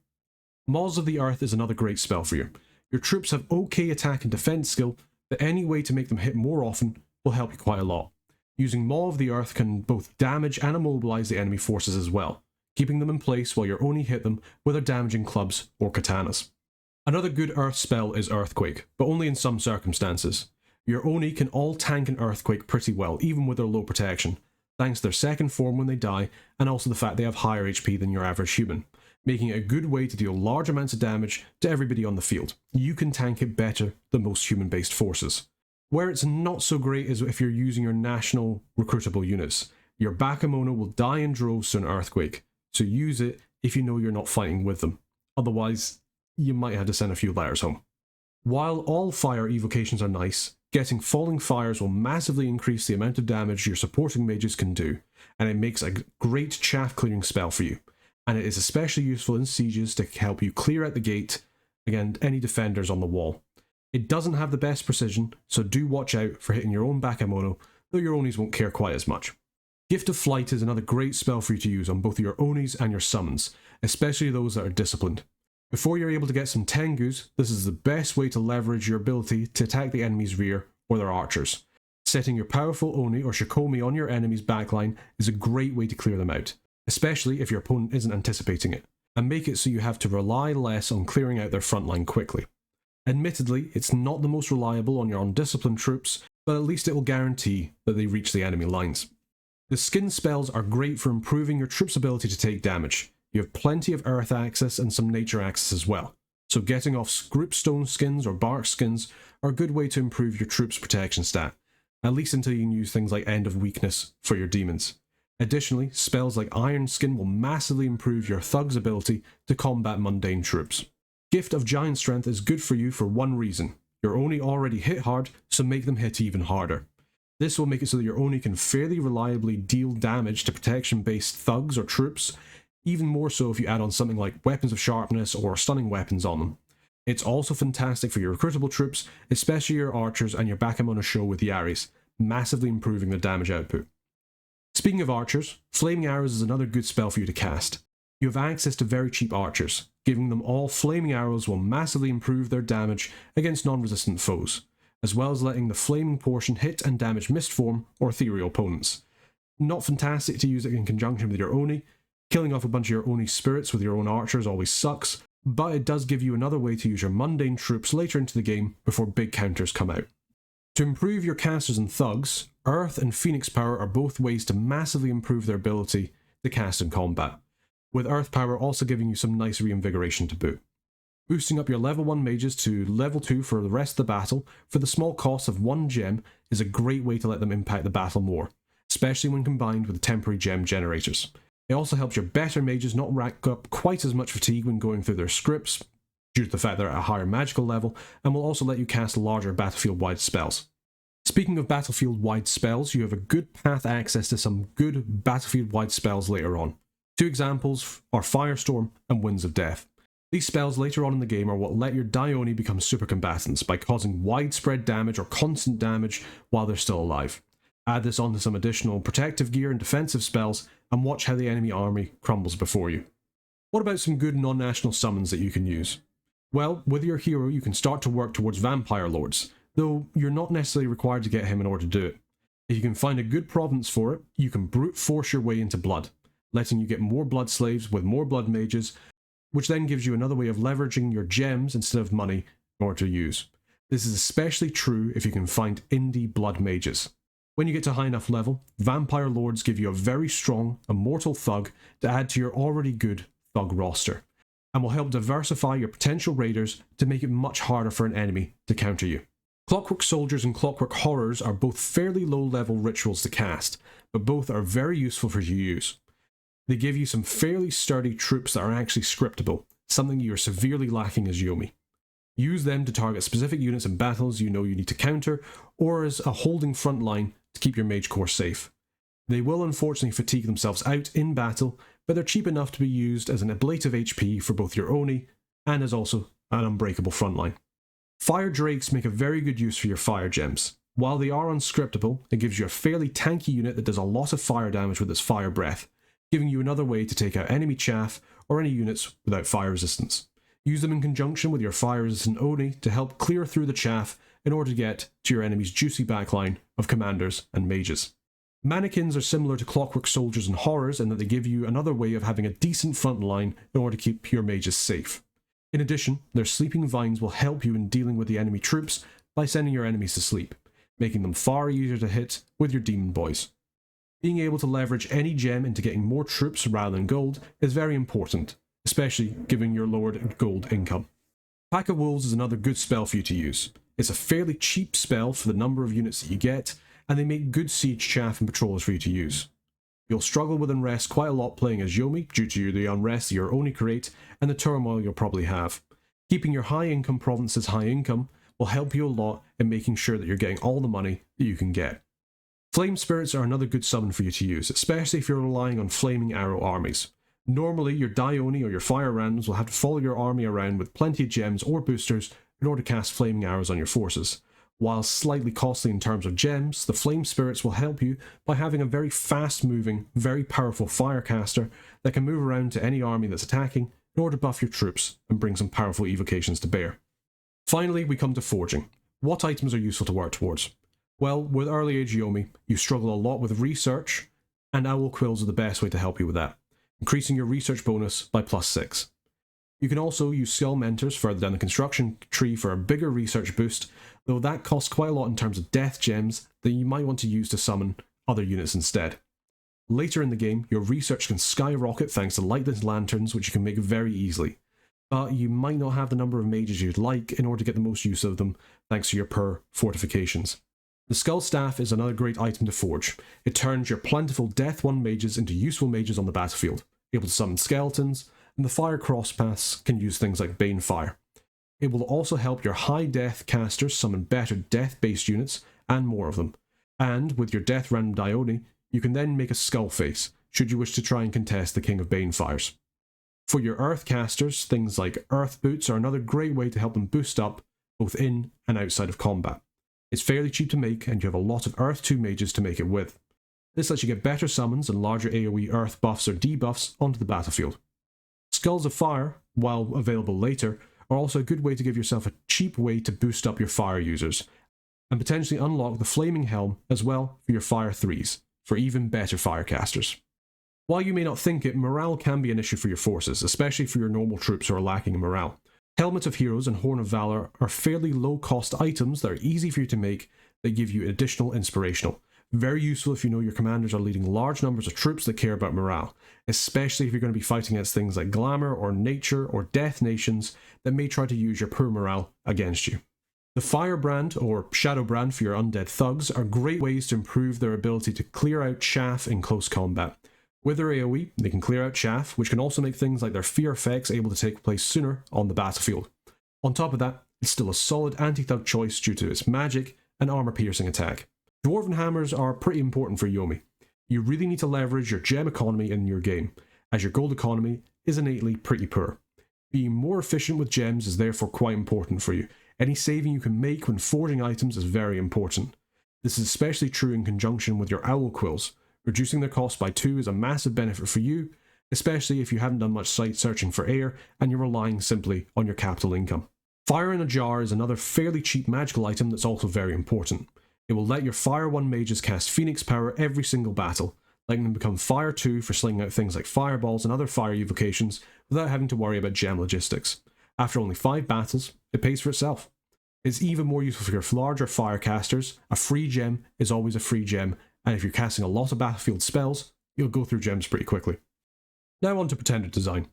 Maws of the Earth is another great spell for you. Your troops have okay attack and defense skill, but any way to make them hit more often will help you quite a lot. Using Maw of the Earth can both damage and immobilize the enemy forces as well, keeping them in place while your Oni hit them with their damaging clubs or katanas. Another good Earth spell is Earthquake, but only in some circumstances. Your Oni can all tank an Earthquake pretty well, even with their low protection, thanks to their second form when they die, and also the fact they have higher HP than your average human, making it a good way to deal large amounts of damage to everybody on the field. You can tank it better than most human-based forces. Where it's not so great is if you're using your national recruitable units. Your Bakemono will die in droves to an Earthquake, so use it if you know you're not fighting with them. Otherwise, you might have to send a few letters home. While all fire evocations are nice, getting Falling Fires will massively increase the amount of damage your supporting mages can do, and it makes a great chaff clearing spell for you. And it is especially useful in sieges to help you clear out the gate against any defenders on the wall. It doesn't have the best precision, so do watch out for hitting your own Bakemono, though your Onis won't care quite as much. Gift of Flight is another great spell for you to use on both your Onis and your summons, especially those that are disciplined. Before you're able to get some Tengus, this is the best way to leverage your ability to attack the enemy's rear or their archers. Setting your powerful Oni or Shikomi on your enemy's backline is a great way to clear them out, especially if your opponent isn't anticipating it, and make it so you have to rely less on clearing out their frontline quickly. Admittedly, it's not the most reliable on your undisciplined troops, but at least it will guarantee that they reach the enemy lines. The skin spells are great for improving your troops' ability to take damage. You have plenty of earth access and some nature access as well, so getting off group stone skins or bark skins are a good way to improve your troops' protection stat, at least until you can use things like End of Weakness for your demons. Additionally, spells like Iron Skin will massively improve your thug's ability to combat mundane troops. Gift of Giant Strength is good for you for one reason. Your Oni already hit hard, so make them hit even harder. This will make it so that your Oni can fairly reliably deal damage to protection-based thugs or troops, even more so if you add on something like Weapons of Sharpness or stunning weapons on them. It's also fantastic for your recruitable troops, especially your archers and your Bakemono-Sho with Yaris, massively improving their damage output. Speaking of archers, Flaming Arrows is another good spell for you to cast. You have access to very cheap archers. Giving them all Flaming Arrows will massively improve their damage against non-resistant foes, as well as letting the flaming portion hit and damage Mistform or ethereal opponents. Not fantastic to use it in conjunction with your Oni. Killing off a bunch of your Oni spirits with your own archers always sucks, but it does give you another way to use your mundane troops later into the game before big counters come out. To improve your casters and thugs, Earth and Phoenix Power are both ways to massively improve their ability to cast in combat, with Earth Power also giving you some nice reinvigoration to boot. Boosting up your level 1 mages to level 2 for the rest of the battle for the small cost of 1 gem is a great way to let them impact the battle more, especially when combined with the temporary gem generators. It also helps your better mages not rack up quite as much fatigue when going through their scripts, due to the fact they're at a higher magical level, and will also let you cast larger battlefield-wide spells. Speaking of battlefield-wide spells, you have a good path access to some good battlefield-wide spells later on. 2 examples are Firestorm and Winds of Death. These spells later on in the game are what let your Dai Oni become super combatants by causing widespread damage or constant damage while they're still alive. Add this onto some additional protective gear and defensive spells, and watch how the enemy army crumbles before you. What about some good non-national summons that you can use? Well, with your hero you can start to work towards Vampire Lords, though you're not necessarily required to get him in order to do it. If you can find a good province for it, you can brute force your way into blood, letting you get more blood slaves with more blood mages, which then gives you another way of leveraging your gems instead of money in order to use. This is especially true if you can find indie blood mages. When you get to high enough level, Vampire Lords give you a very strong, immortal thug to add to your already good thug roster, and will help diversify your potential raiders to make it much harder for an enemy to counter you. Clockwork Soldiers and Clockwork Horrors are both fairly low level rituals to cast, but both are very useful for you to use. They give you some fairly sturdy troops that are actually scriptable, something you are severely lacking as Yomi. Use them to target specific units in battles you know you need to counter, or as a holding front line to keep your mage core safe. They will unfortunately fatigue themselves out in battle, but they're cheap enough to be used as an ablative HP for both your Oni, and as also an unbreakable frontline. Fire Drakes make a very good use for your fire gems. While they are unscriptable, it gives you a fairly tanky unit that does a lot of fire damage with its fire breath, giving you another way to take out enemy chaff or any units without fire resistance. Use them in conjunction with your fire resistant Oni to help clear through the chaff in order to get to your enemy's juicy backline of commanders and mages. Mannequins are similar to Clockwork Soldiers and Horrors in that they give you another way of having a decent front line in order to keep your mages safe. In addition, their sleeping vines will help you in dealing with the enemy troops by sending your enemies to sleep, making them far easier to hit with your demon boys. Being able to leverage any gem into getting more troops rather than gold is very important, especially given your lowered gold income. Pack of Wolves is another good spell for you to use. It's a fairly cheap spell for the number of units that you get, and they make good siege chaff and patrollers for you to use. You'll struggle with unrest quite a lot playing as Yomi due to the unrest that your Oni create and the turmoil you'll probably have. Keeping your high income provinces high income will help you a lot in making sure that you're getting all the money that you can get. Flame Spirits are another good summon for you to use, especially if you're relying on flaming arrow armies. Normally, your Dai Oni or your fire randoms will have to follow your army around with plenty of gems or boosters in order to cast flaming arrows on your forces. While slightly costly in terms of gems, the flame spirits will help you by having a very fast moving, very powerful fire caster that can move around to any army that's attacking in order to buff your troops and bring some powerful evocations to bear. Finally, we come to forging. What items are useful to work towards? Well, with Early Age Yomi, you struggle a lot with research, and owl quills are the best way to help you with that, increasing your research bonus by +6. You can also use skull mentors further down the construction tree for a bigger research boost, though that costs quite a lot in terms of death gems that you might want to use to summon other units instead. Later in the game, your research can skyrocket thanks to lightless lanterns, which you can make very easily, but you might not have the number of mages you'd like in order to get the most use of them thanks to your per fortifications. The Skull Staff is another great item to forge. It turns your plentiful Death 1 mages into useful mages on the battlefield, able to summon skeletons, and the Fire Crosspaths can use things like Bane Fire. It will also help your high death casters summon better death-based units and more of them. And with your Death Random Dai Oni, you can then make a Skull Face, should you wish to try and contest the King of Bane Fires. For your Earth casters, things like Earth Boots are another great way to help them boost up both in and outside of combat. It's fairly cheap to make, and you have a lot of Earth 2 mages to make it with. This lets you get better summons and larger AoE Earth buffs or debuffs onto the battlefield. Skulls of Fire, while available later, are also a good way to give yourself a cheap way to boost up your fire users, and potentially unlock the Flaming Helm as well for your Fire 3s, for even better firecasters. While you may not think it, morale can be an issue for your forces, especially for your normal troops who are lacking in morale. Helmet of Heroes and Horn of Valor are fairly low cost items that are easy for you to make that give you additional inspirational. Very useful if you know your commanders are leading large numbers of troops that care about morale, especially if you're going to be fighting against things like Glamour or Nature or Death Nations that may try to use your poor morale against you. The Firebrand or Shadowbrand for your undead thugs are great ways to improve their ability to clear out chaff in close combat. With their AoE, they can clear out chaff, which can also make things like their fear effects able to take place sooner on the battlefield. On top of that, it's still a solid anti-thug choice due to its magic and armor-piercing attack. Dwarven Hammers are pretty important for Yomi. You really need to leverage your gem economy in your game, as your gold economy is innately pretty poor. Being more efficient with gems is therefore quite important for you. Any saving you can make when forging items is very important. This is especially true in conjunction with your owl quills. Reducing their cost by 2 is a massive benefit for you, especially if you haven't done much site searching for air and you're relying simply on your capital income. Fire in a Jar is another fairly cheap magical item that's also very important. It will let your Fire 1 mages cast Phoenix power every single battle, letting them become Fire 2 for slinging out things like fireballs and other fire evocations without having to worry about gem logistics. After only 5 battles, it pays for itself. It's even more useful for your larger fire casters. A free gem is always a free gem, and if you're casting a lot of battlefield spells, you'll go through gems pretty quickly. Now on to Pretender design.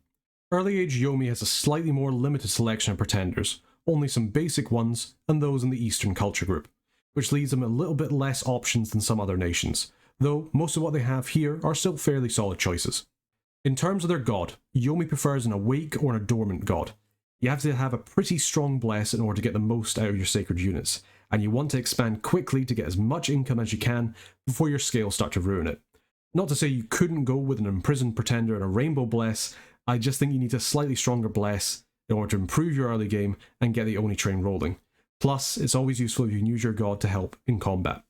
Early Age Yomi has a slightly more limited selection of pretenders, only some basic ones and those in the Eastern culture group, which leaves them a little bit less options than some other nations, though most of what they have here are still fairly solid choices. In terms of their god, Yomi prefers an awake or an dormant god. You have to have a pretty strong bless in order to get the most out of your sacred units, and you want to expand quickly to get as much income as you can before your scales start to ruin it. Not to say you couldn't go with an imprisoned pretender and a rainbow bless, I just think you need a slightly stronger bless in order to improve your early game and get the Oni train rolling. Plus, it's always useful if you can use your god to help in combat.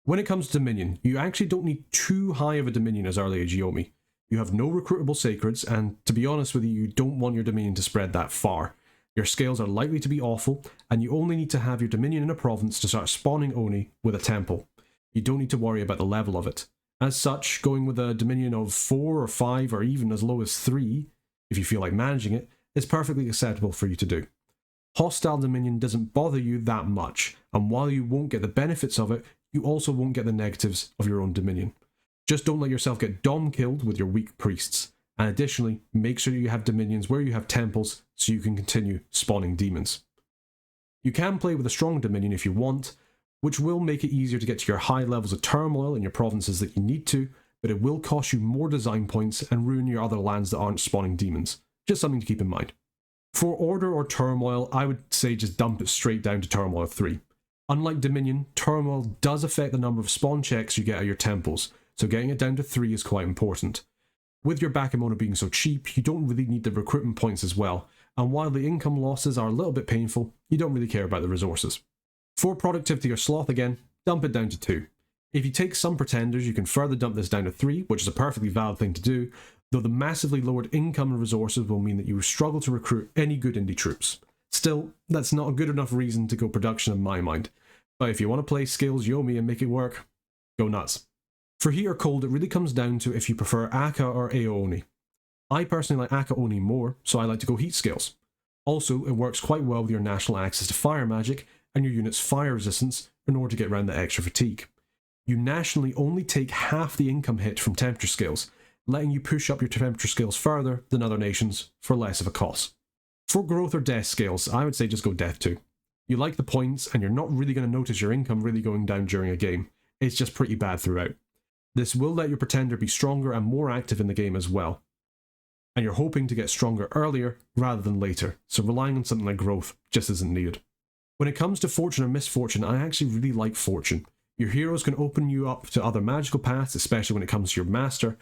When it comes to Dominion, you actually don't need too high of a Dominion as Early Age Yomi. You have no recruitable sacreds, and to be honest with you, you don't want your Dominion to spread that far. Your scales are likely to be awful, and you only need to have your Dominion in a province to start spawning Oni with a temple. You don't need to worry about the level of it. As such, going with a Dominion of 4 or 5 or even as low as 3, if you feel like managing it, is perfectly acceptable for you to do. Hostile Dominion doesn't bother you that much, and while you won't get the benefits of it, you also won't get the negatives of your own Dominion. Just don't let yourself get dom killed with your weak priests. And additionally, make sure you have dominions where you have temples so you can continue spawning demons. You can play with a strong dominion if you want, which will make it easier to get to your high levels of turmoil in your provinces that you need to, but it will cost you more design points and ruin your other lands that aren't spawning demons. Just something to keep in mind. For Order or Turmoil, I would say just dump it straight down to Turmoil 3. Unlike Dominion, Turmoil does affect the number of spawn checks you get at your temples, so getting it down to 3 is quite important. With your Bakemono being so cheap, you don't really need the recruitment points as well, and while the income losses are a little bit painful, you don't really care about the resources. For productivity or sloth again, dump it down to 2. If you take some pretenders, you can further dump this down to 3, which is a perfectly valid thing to do, though the massively lowered income and resources will mean that you will struggle to recruit any good indie troops. Still, that's not a good enough reason to go production in my mind, but if you want to play Scales Yomi and make it work, go nuts. For heat or cold, it really comes down to if you prefer Aka or Oni. I personally like Aka Oni more, so I like to go heat scales. Also, it works quite well with your national access to fire magic and your unit's fire resistance in order to get around the extra fatigue. You nationally only take half the income hit from temperature scales, letting you push up your temperature scales further than other nations for less of a cost. For growth or death scales, I would say just go death 2. You like the points and you're not really going to notice your income really going down during a game. It's just pretty bad throughout. This will let your pretender be stronger and more active in the game as well. And you're hoping to get stronger earlier rather than later, so relying on something like growth just isn't needed. When it comes to fortune or misfortune, I actually really like fortune. Your heroes can open you up to other magical paths, especially when it comes to your master,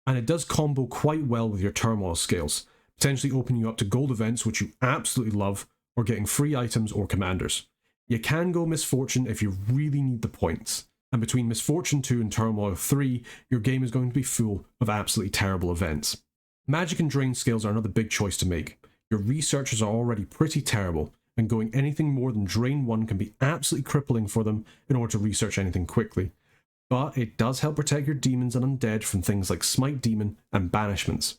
and it does combo quite well with your turmoil scales, potentially opening you up to gold events which you absolutely love, or getting free items or commanders. You can go misfortune if you really need the points, and between misfortune 2 and turmoil 3, your game is going to be full of absolutely terrible events. Magic and drain scales are another big choice to make. Your researchers are already pretty terrible, and going anything more than drain 1 can be absolutely crippling for them in order to research anything quickly. But it does help protect your demons and undead from things like smite demon and banishments.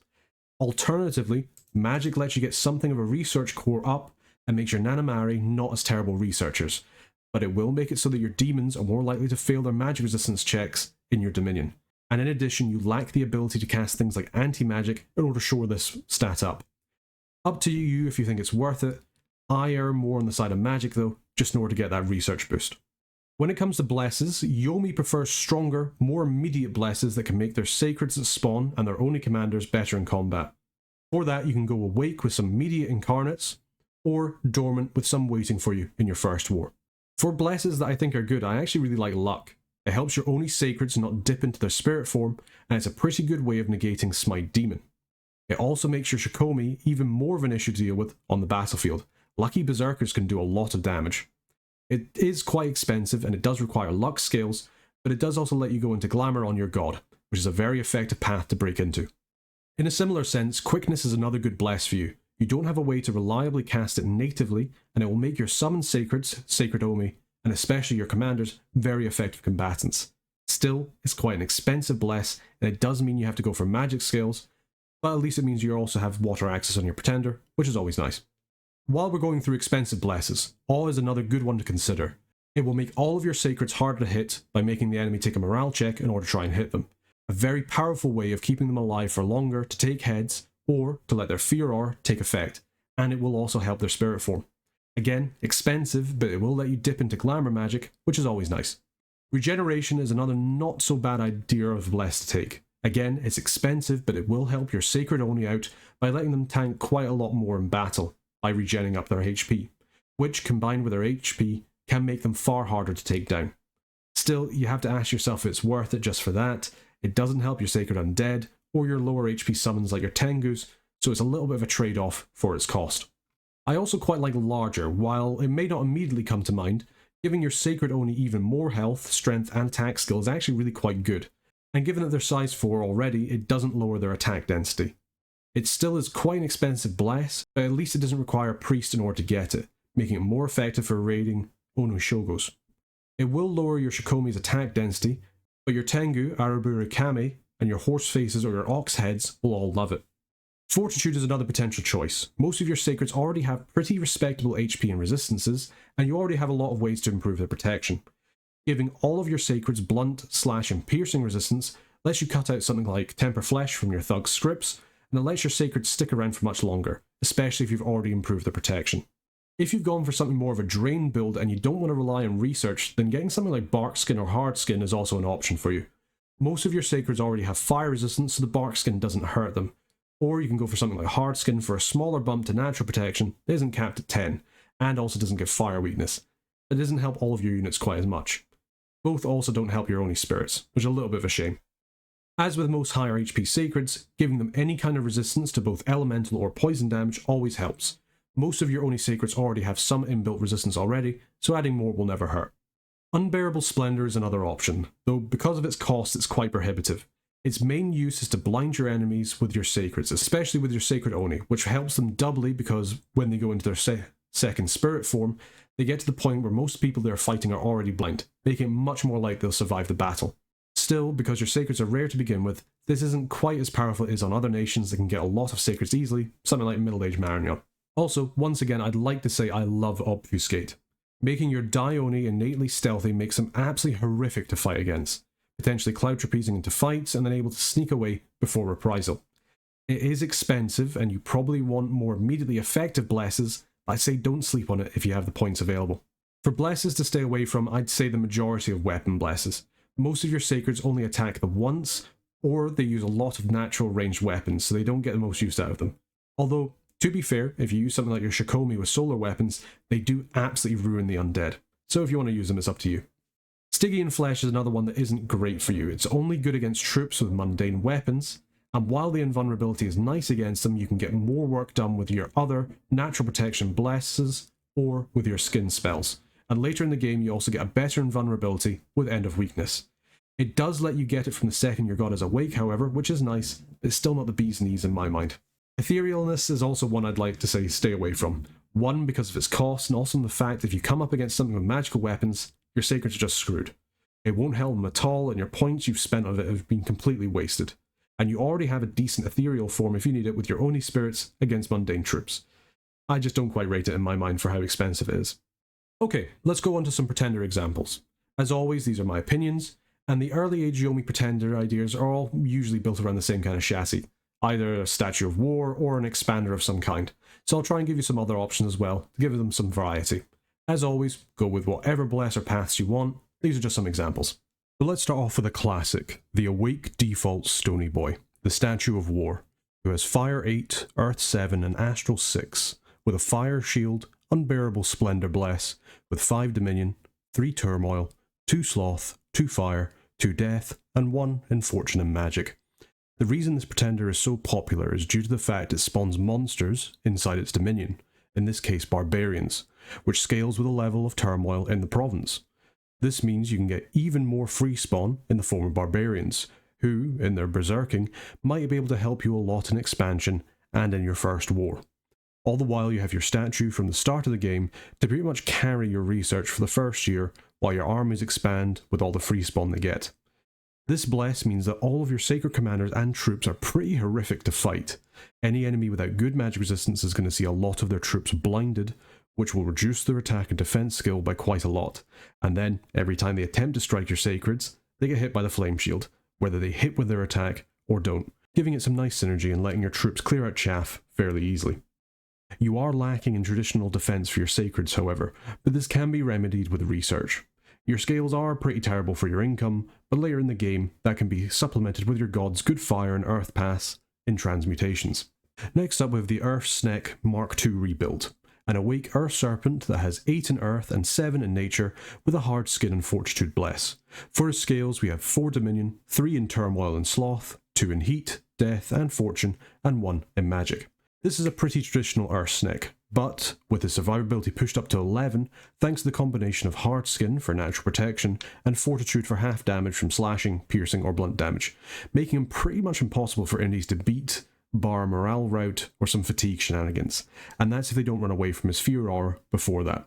Alternatively, magic lets you get something of a research core up and makes your Nanamari not as terrible researchers, but it will make it so that your demons are more likely to fail their magic resistance checks in your dominion. And in addition, you lack the ability to cast things like anti-magic in order to shore this stat up. Up to you if you think it's worth it. I err more on the side of magic though, just in order to get that research boost. When it comes to blesses, Yomi prefers stronger, more immediate blesses that can make their sacreds that spawn and their Oni commanders better in combat. For that, you can go awake with some immediate incarnates, or dormant with some waiting for you in your first war. For blesses that I think are good, I actually really like luck. It helps your Oni sacreds not dip into their spirit form, and it's a pretty good way of negating smite demon. It also makes your Shikomi even more of an issue to deal with on the battlefield. Lucky berserkers can do a lot of damage. It is quite expensive and it does require luck scales, but it does also let you go into glamour on your god, which is a very effective path to break into. In a similar sense, quickness is another good bless for you. You don't have a way to reliably cast it natively, and it will make your summoned sacreds, sacred Omi, and especially your commanders, very effective combatants. Still, it's quite an expensive bless, and it does mean you have to go for magic scales, but at least it means you also have water access on your pretender, which is always nice. While we're going through expensive blesses, awe is another good one to consider. It will make all of your sacreds harder to hit by making the enemy take a morale check in order to try and hit them. A very powerful way of keeping them alive for longer to take heads, or to let their fear aura take effect, and it will also help their spirit form. Again, expensive, but it will let you dip into glamour magic, which is always nice. Regeneration is another not so bad idea of bless to take. Again, it's expensive, but it will help your sacred Oni out by letting them tank quite a lot more in battle by regenning up their HP, which combined with their HP can make them far harder to take down. Still, you have to ask yourself if it's worth it just for that. It doesn't help your sacred undead or your lower HP summons like your Tengus, so it's a little bit of a trade-off for its cost. I also quite like larger. While it may not immediately come to mind, giving your sacred Oni even more health, strength and attack skill is actually really quite good, and given that they're size 4 already, it doesn't lower their attack density. It still is quite an expensive bless, but at least it doesn't require a priest in order to get it, making it more effective for raiding Onoshogos. It will lower your Shikomi's attack density, but your Tengu, Araburu Kame, and your horse faces or your ox heads will all love it. Fortitude is another potential choice. Most of your sacreds already have pretty respectable HP and resistances, and you already have a lot of ways to improve their protection. Giving all of your sacreds blunt, slash and piercing resistance lets you cut out something like Temper Flesh from your thug's scripts, and it lets your sacreds stick around for much longer, especially if you've already improved the protection. If you've gone for something more of a drain build and you don't want to rely on research, then getting something like Bark Skin or Hard Skin is also an option for you. Most of your sacreds already have fire resistance, so the Bark Skin doesn't hurt them. Or you can go for something like Hard Skin for a smaller bump to natural protection that isn't capped at 10, and also doesn't give fire weakness. It doesn't help all of your units quite as much. Both also don't help your Oni spirits, which is a little bit of a shame. As with most higher HP Sacreds, giving them any kind of resistance to both elemental or poison damage always helps. Most of your Oni Sacreds already have some inbuilt resistance already, so adding more will never hurt. Unbearable Splendor is another option, though because of its cost it's quite prohibitive. Its main use is to blind your enemies with your Sacreds, especially with your Sacred Oni, which helps them doubly because when they go into their second spirit form, they get to the point where most people they are fighting are already blind, making it much more likely they'll survive the battle. Still, because your Sacreds are rare to begin with, this isn't quite as powerful as on other nations that can get a lot of Sacreds easily, something like Middle Age Marignon. Also, once again, I'd like to say I love Obfuscate. Making your Dai Oni innately stealthy makes them absolutely horrific to fight against, potentially cloud trapezing into fights and then able to sneak away before reprisal. It is expensive and you probably want more immediately effective blesses, but I'd say don't sleep on it if you have the points available. For blesses to stay away from, I'd say the majority of weapon blesses. Most of your Sacreds only attack them once, or they use a lot of natural ranged weapons, so they don't get the most use out of them. Although, to be fair, if you use something like your Shikomi with solar weapons, they do absolutely ruin the undead. So if you want to use them, it's up to you. Stygian Flesh is another one that isn't great for you. It's only good against troops with mundane weapons, and while the invulnerability is nice against them, you can get more work done with your other natural protection blesses or with your skin spells. And later in the game, you also get a better invulnerability with End of Weakness. It does let you get it from the second your god is awake, however, which is nice, but it's still not the bee's knees in my mind. Etherealness is also one I'd like to say stay away from. One, because of its cost, and also the fact that if you come up against something with magical weapons, your Sacreds are just screwed. It won't help them at all, and your points you've spent on it have been completely wasted. And you already have a decent ethereal form if you need it with your Oni spirits against mundane troops. I just don't quite rate it in my mind for how expensive it is. Okay, let's go on to some pretender examples. As always, these are my opinions, and the Early Age Yomi pretender ideas are all usually built around the same kind of chassis, either a Statue of War or an expander of some kind, so I'll try and give you some other options as well, to give them some variety. As always, go with whatever bless or paths you want, these are just some examples. But let's start off with a classic, the Awake Default Stoney Boy, the Statue of War, who has Fire 8, Earth 7 and Astral 6, with a Fire Shield, Unbearable Splendor Bless, with 5 Dominion, 3 Turmoil, 2 Sloth, 2 Fire, 2 Death, and 1 in Fortune and Magic. The reason this pretender is so popular is due to the fact it spawns monsters inside its dominion, in this case barbarians, which scales with a level of turmoil in the province. This means you can get even more free spawn in the form of barbarians, who, in their berserking, might be able to help you a lot in expansion and in your first war. All the while you have your statue from the start of the game to pretty much carry your research for the first year while your armies expand with all the free spawn they get. This bless means that all of your sacred commanders and troops are pretty horrific to fight. Any enemy without good magic resistance is going to see a lot of their troops blinded, which will reduce their attack and defense skill by quite a lot. And then, every time they attempt to strike your sacreds, they get hit by the flame shield, whether they hit with their attack or don't, giving it some nice synergy and letting your troops clear out chaff fairly easily. You are lacking in traditional defense for your sacreds, however, but this can be remedied with research. Your scales are pretty terrible for your income, but later in the game, that can be supplemented with your god's good fire and earth pass in transmutations. Next up we have the Erf Snek Mk2 Rebuilt, an awake earth serpent that has 8 in earth and 7 in nature with a hard skin and fortitude bless. For his scales we have 4 dominion, 3 in turmoil and sloth, 2 in heat, death and fortune, and 1 in magic. This is a pretty traditional Erf Snek, but with his survivability pushed up to 11 thanks to the combination of hard skin for natural protection and fortitude for half damage from slashing, piercing or blunt damage, making him pretty much impossible for indies to beat, bar a morale rout or some fatigue shenanigans, and that's if they don't run away from his fear aura before that.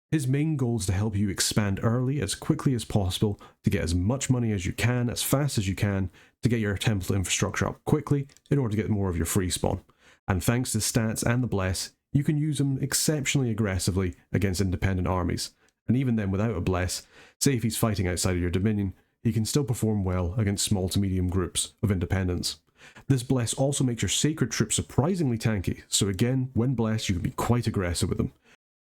His main goal is to help you expand early as quickly as possible to get as much money as you can, as fast as you can, to get your temple infrastructure up quickly in order to get more of your free spawn. And thanks to stats and the bless, you can use him exceptionally aggressively against independent armies, and even then without a bless, say if he's fighting outside of your dominion, he can still perform well against small to medium groups of independents. This bless also makes your sacred troops surprisingly tanky, so again, when blessed you can be quite aggressive with them.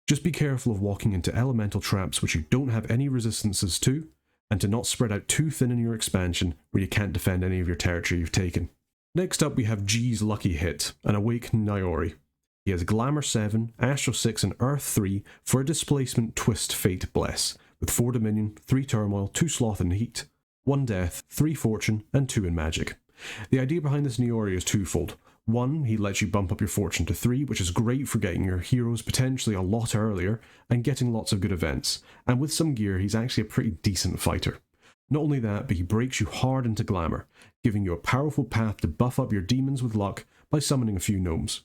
Just be careful of walking into elemental traps which you don't have any resistances to, and to not spread out too thin in your expansion where you can't defend any of your territory you've taken. Next up we have G's Lucky Hit, an Awake Naori. He has Glamour 7, Astral 6 and Earth 3 for a Displacement Twist Fate Bless, with 4 Dominion, 3 Turmoil, 2 Sloth and Heat, 1 death, 3 fortune, and 2 in magic. The idea behind this new Ori is twofold. 1, he lets you bump up your fortune to 3, which is great for getting your heroes potentially a lot earlier and getting lots of good events, and with some gear he's actually a pretty decent fighter. Not only that, but he breaks you hard into glamour, giving you a powerful path to buff up your demons with luck by summoning a few gnomes.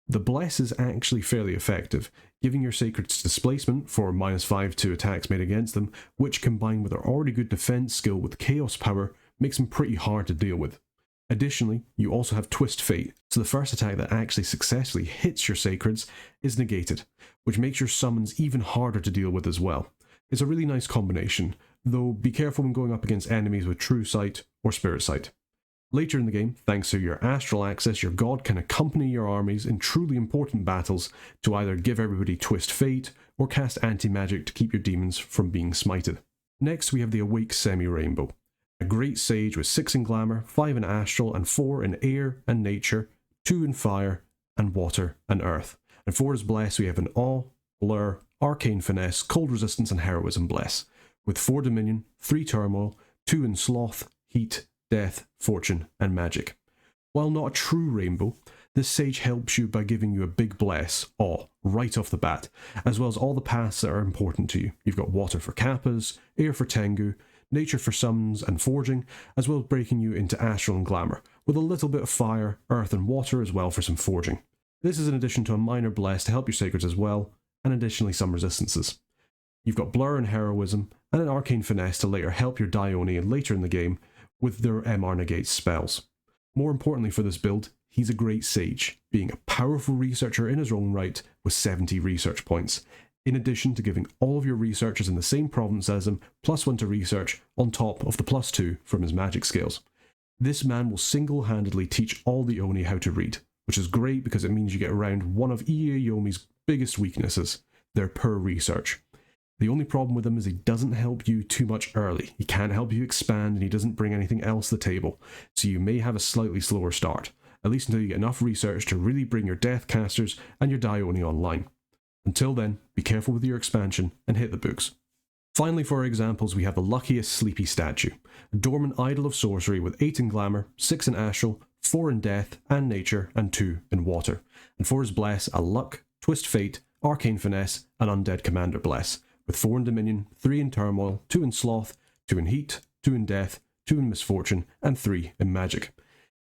The Bless is actually fairly effective, giving your Sacreds displacement for -5 to attacks made against them, which combined with their already good defense skill with chaos power makes them pretty hard to deal with. Additionally, you also have Twist Fate, so the first attack that actually successfully hits your Sacreds is negated, which makes your summons even harder to deal with as well. It's a really nice combination, though be careful when going up against enemies with True Sight or Spirit Sight. Later in the game, thanks to your astral access, your god can accompany your armies in truly important battles to either give everybody Twist Fate or cast anti-magic to keep your demons from being smited. Next we have the Awake Semi-Rainbow, a great sage with 6 in glamour, 5 in astral, and 4 in air and nature, 2 in fire and water and earth. And for his bless we have an awe, blur, arcane finesse, cold resistance and heroism bless, with 4 dominion, 3 turmoil, 2 in sloth, heat, death, fortune, and magic. While not a true rainbow, this sage helps you by giving you a big bless, awe, right off the bat, as well as all the paths that are important to you. You've got water for kappas, air for tengu, nature for summons and forging, as well as breaking you into astral and glamour, with a little bit of fire, earth and water as well for some forging. This is in addition to a minor bless to help your sacreds as well, and additionally some resistances. You've got blur and heroism, and an arcane finesse to later help your Dai Oni later in the game with their MR negates spells. More importantly for this build, he's a great sage, being a powerful researcher in his own right with 70 research points, in addition to giving all of your researchers in the same province as him +1 to research on top of the +2 from his magic skills. This man will single-handedly teach all the Oni how to read, which is great because it means you get around one of EA Yomi's biggest weaknesses, their poor research. The only problem with him is he doesn't help you too much early. He can't help you expand and he doesn't bring anything else to the table, so you may have a slightly slower start, at least until you get enough research to really bring your Death Casters and your Dai Oni online. Until then, be careful with your expansion and hit the books. Finally for our examples we have the Luckiest Sleepy Statue, a dormant idol of sorcery with 8 in glamour, 6 in astral, 4 in death and nature, and 2 in water. And for his bless, a luck, twist fate, arcane finesse, and undead commander bless, with 4 in dominion, 3 in turmoil, 2 in sloth, 2 in heat, 2 in death, 2 in misfortune, and 3 in magic.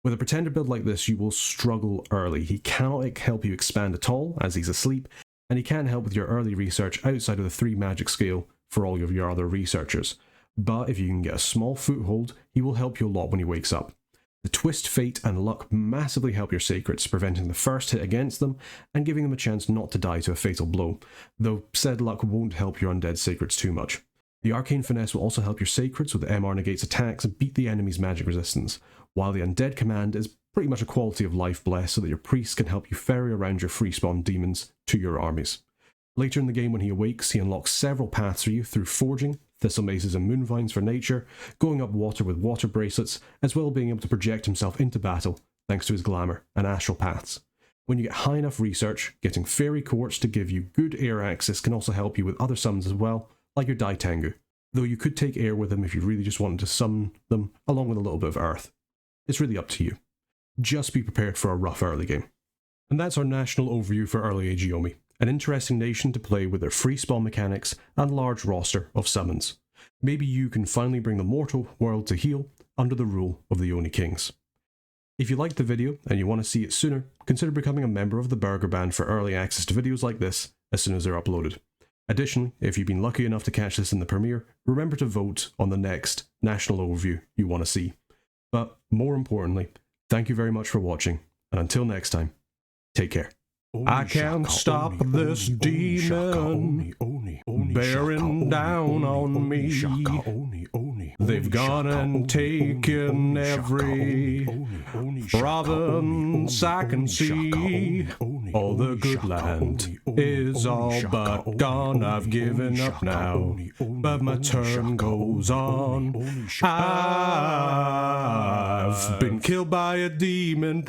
With a pretender build like this, you will struggle early. He cannot help you expand at all, as he's asleep, and he can't help with your early research outside of the 3 magic scale for all of your other researchers. But if you can get a small foothold, he will help you a lot when he wakes up. The twist, fate, and luck massively help your sacreds, preventing the first hit against them, and giving them a chance not to die to a fatal blow, though said luck won't help your undead sacreds too much. The arcane finesse will also help your sacreds with MR negates attacks and beat the enemy's magic resistance, while the undead command is pretty much a quality of life bless so that your priests can help you ferry around your Freespawn demons to your armies. Later in the game when he awakes, he unlocks several paths for you through forging, thistle mazes and moonvines for nature, going up water with water bracelets, as well as being able to project himself into battle thanks to his glamour and astral paths. When you get high enough research, getting fairy courts to give you good air access can also help you with other summons as well, like your Dai Tengu, though you could take air with them if you really just wanted to summon them along with a little bit of earth. It's really up to you. Just be prepared for a rough early game. And that's our national overview for Early Age Yomi, an interesting nation to play with their free spawn mechanics and large roster of summons. Maybe you can finally bring the mortal world to heal under the rule of the Oni Kings. If you liked the video and you want to see it sooner, consider becoming a member of the Burger Band for early access to videos like this as soon as they're uploaded. Additionally, if you've been lucky enough to catch this in the premiere, remember to vote on the next national overview you want to see. But more importantly, thank you very much for watching, and until next time, take care. I can't stop this demon bearing down on me. They've gone and taken every province I can see. All the good land is all but gone. I've given up now, but my turn goes on. I've been killed by a demon.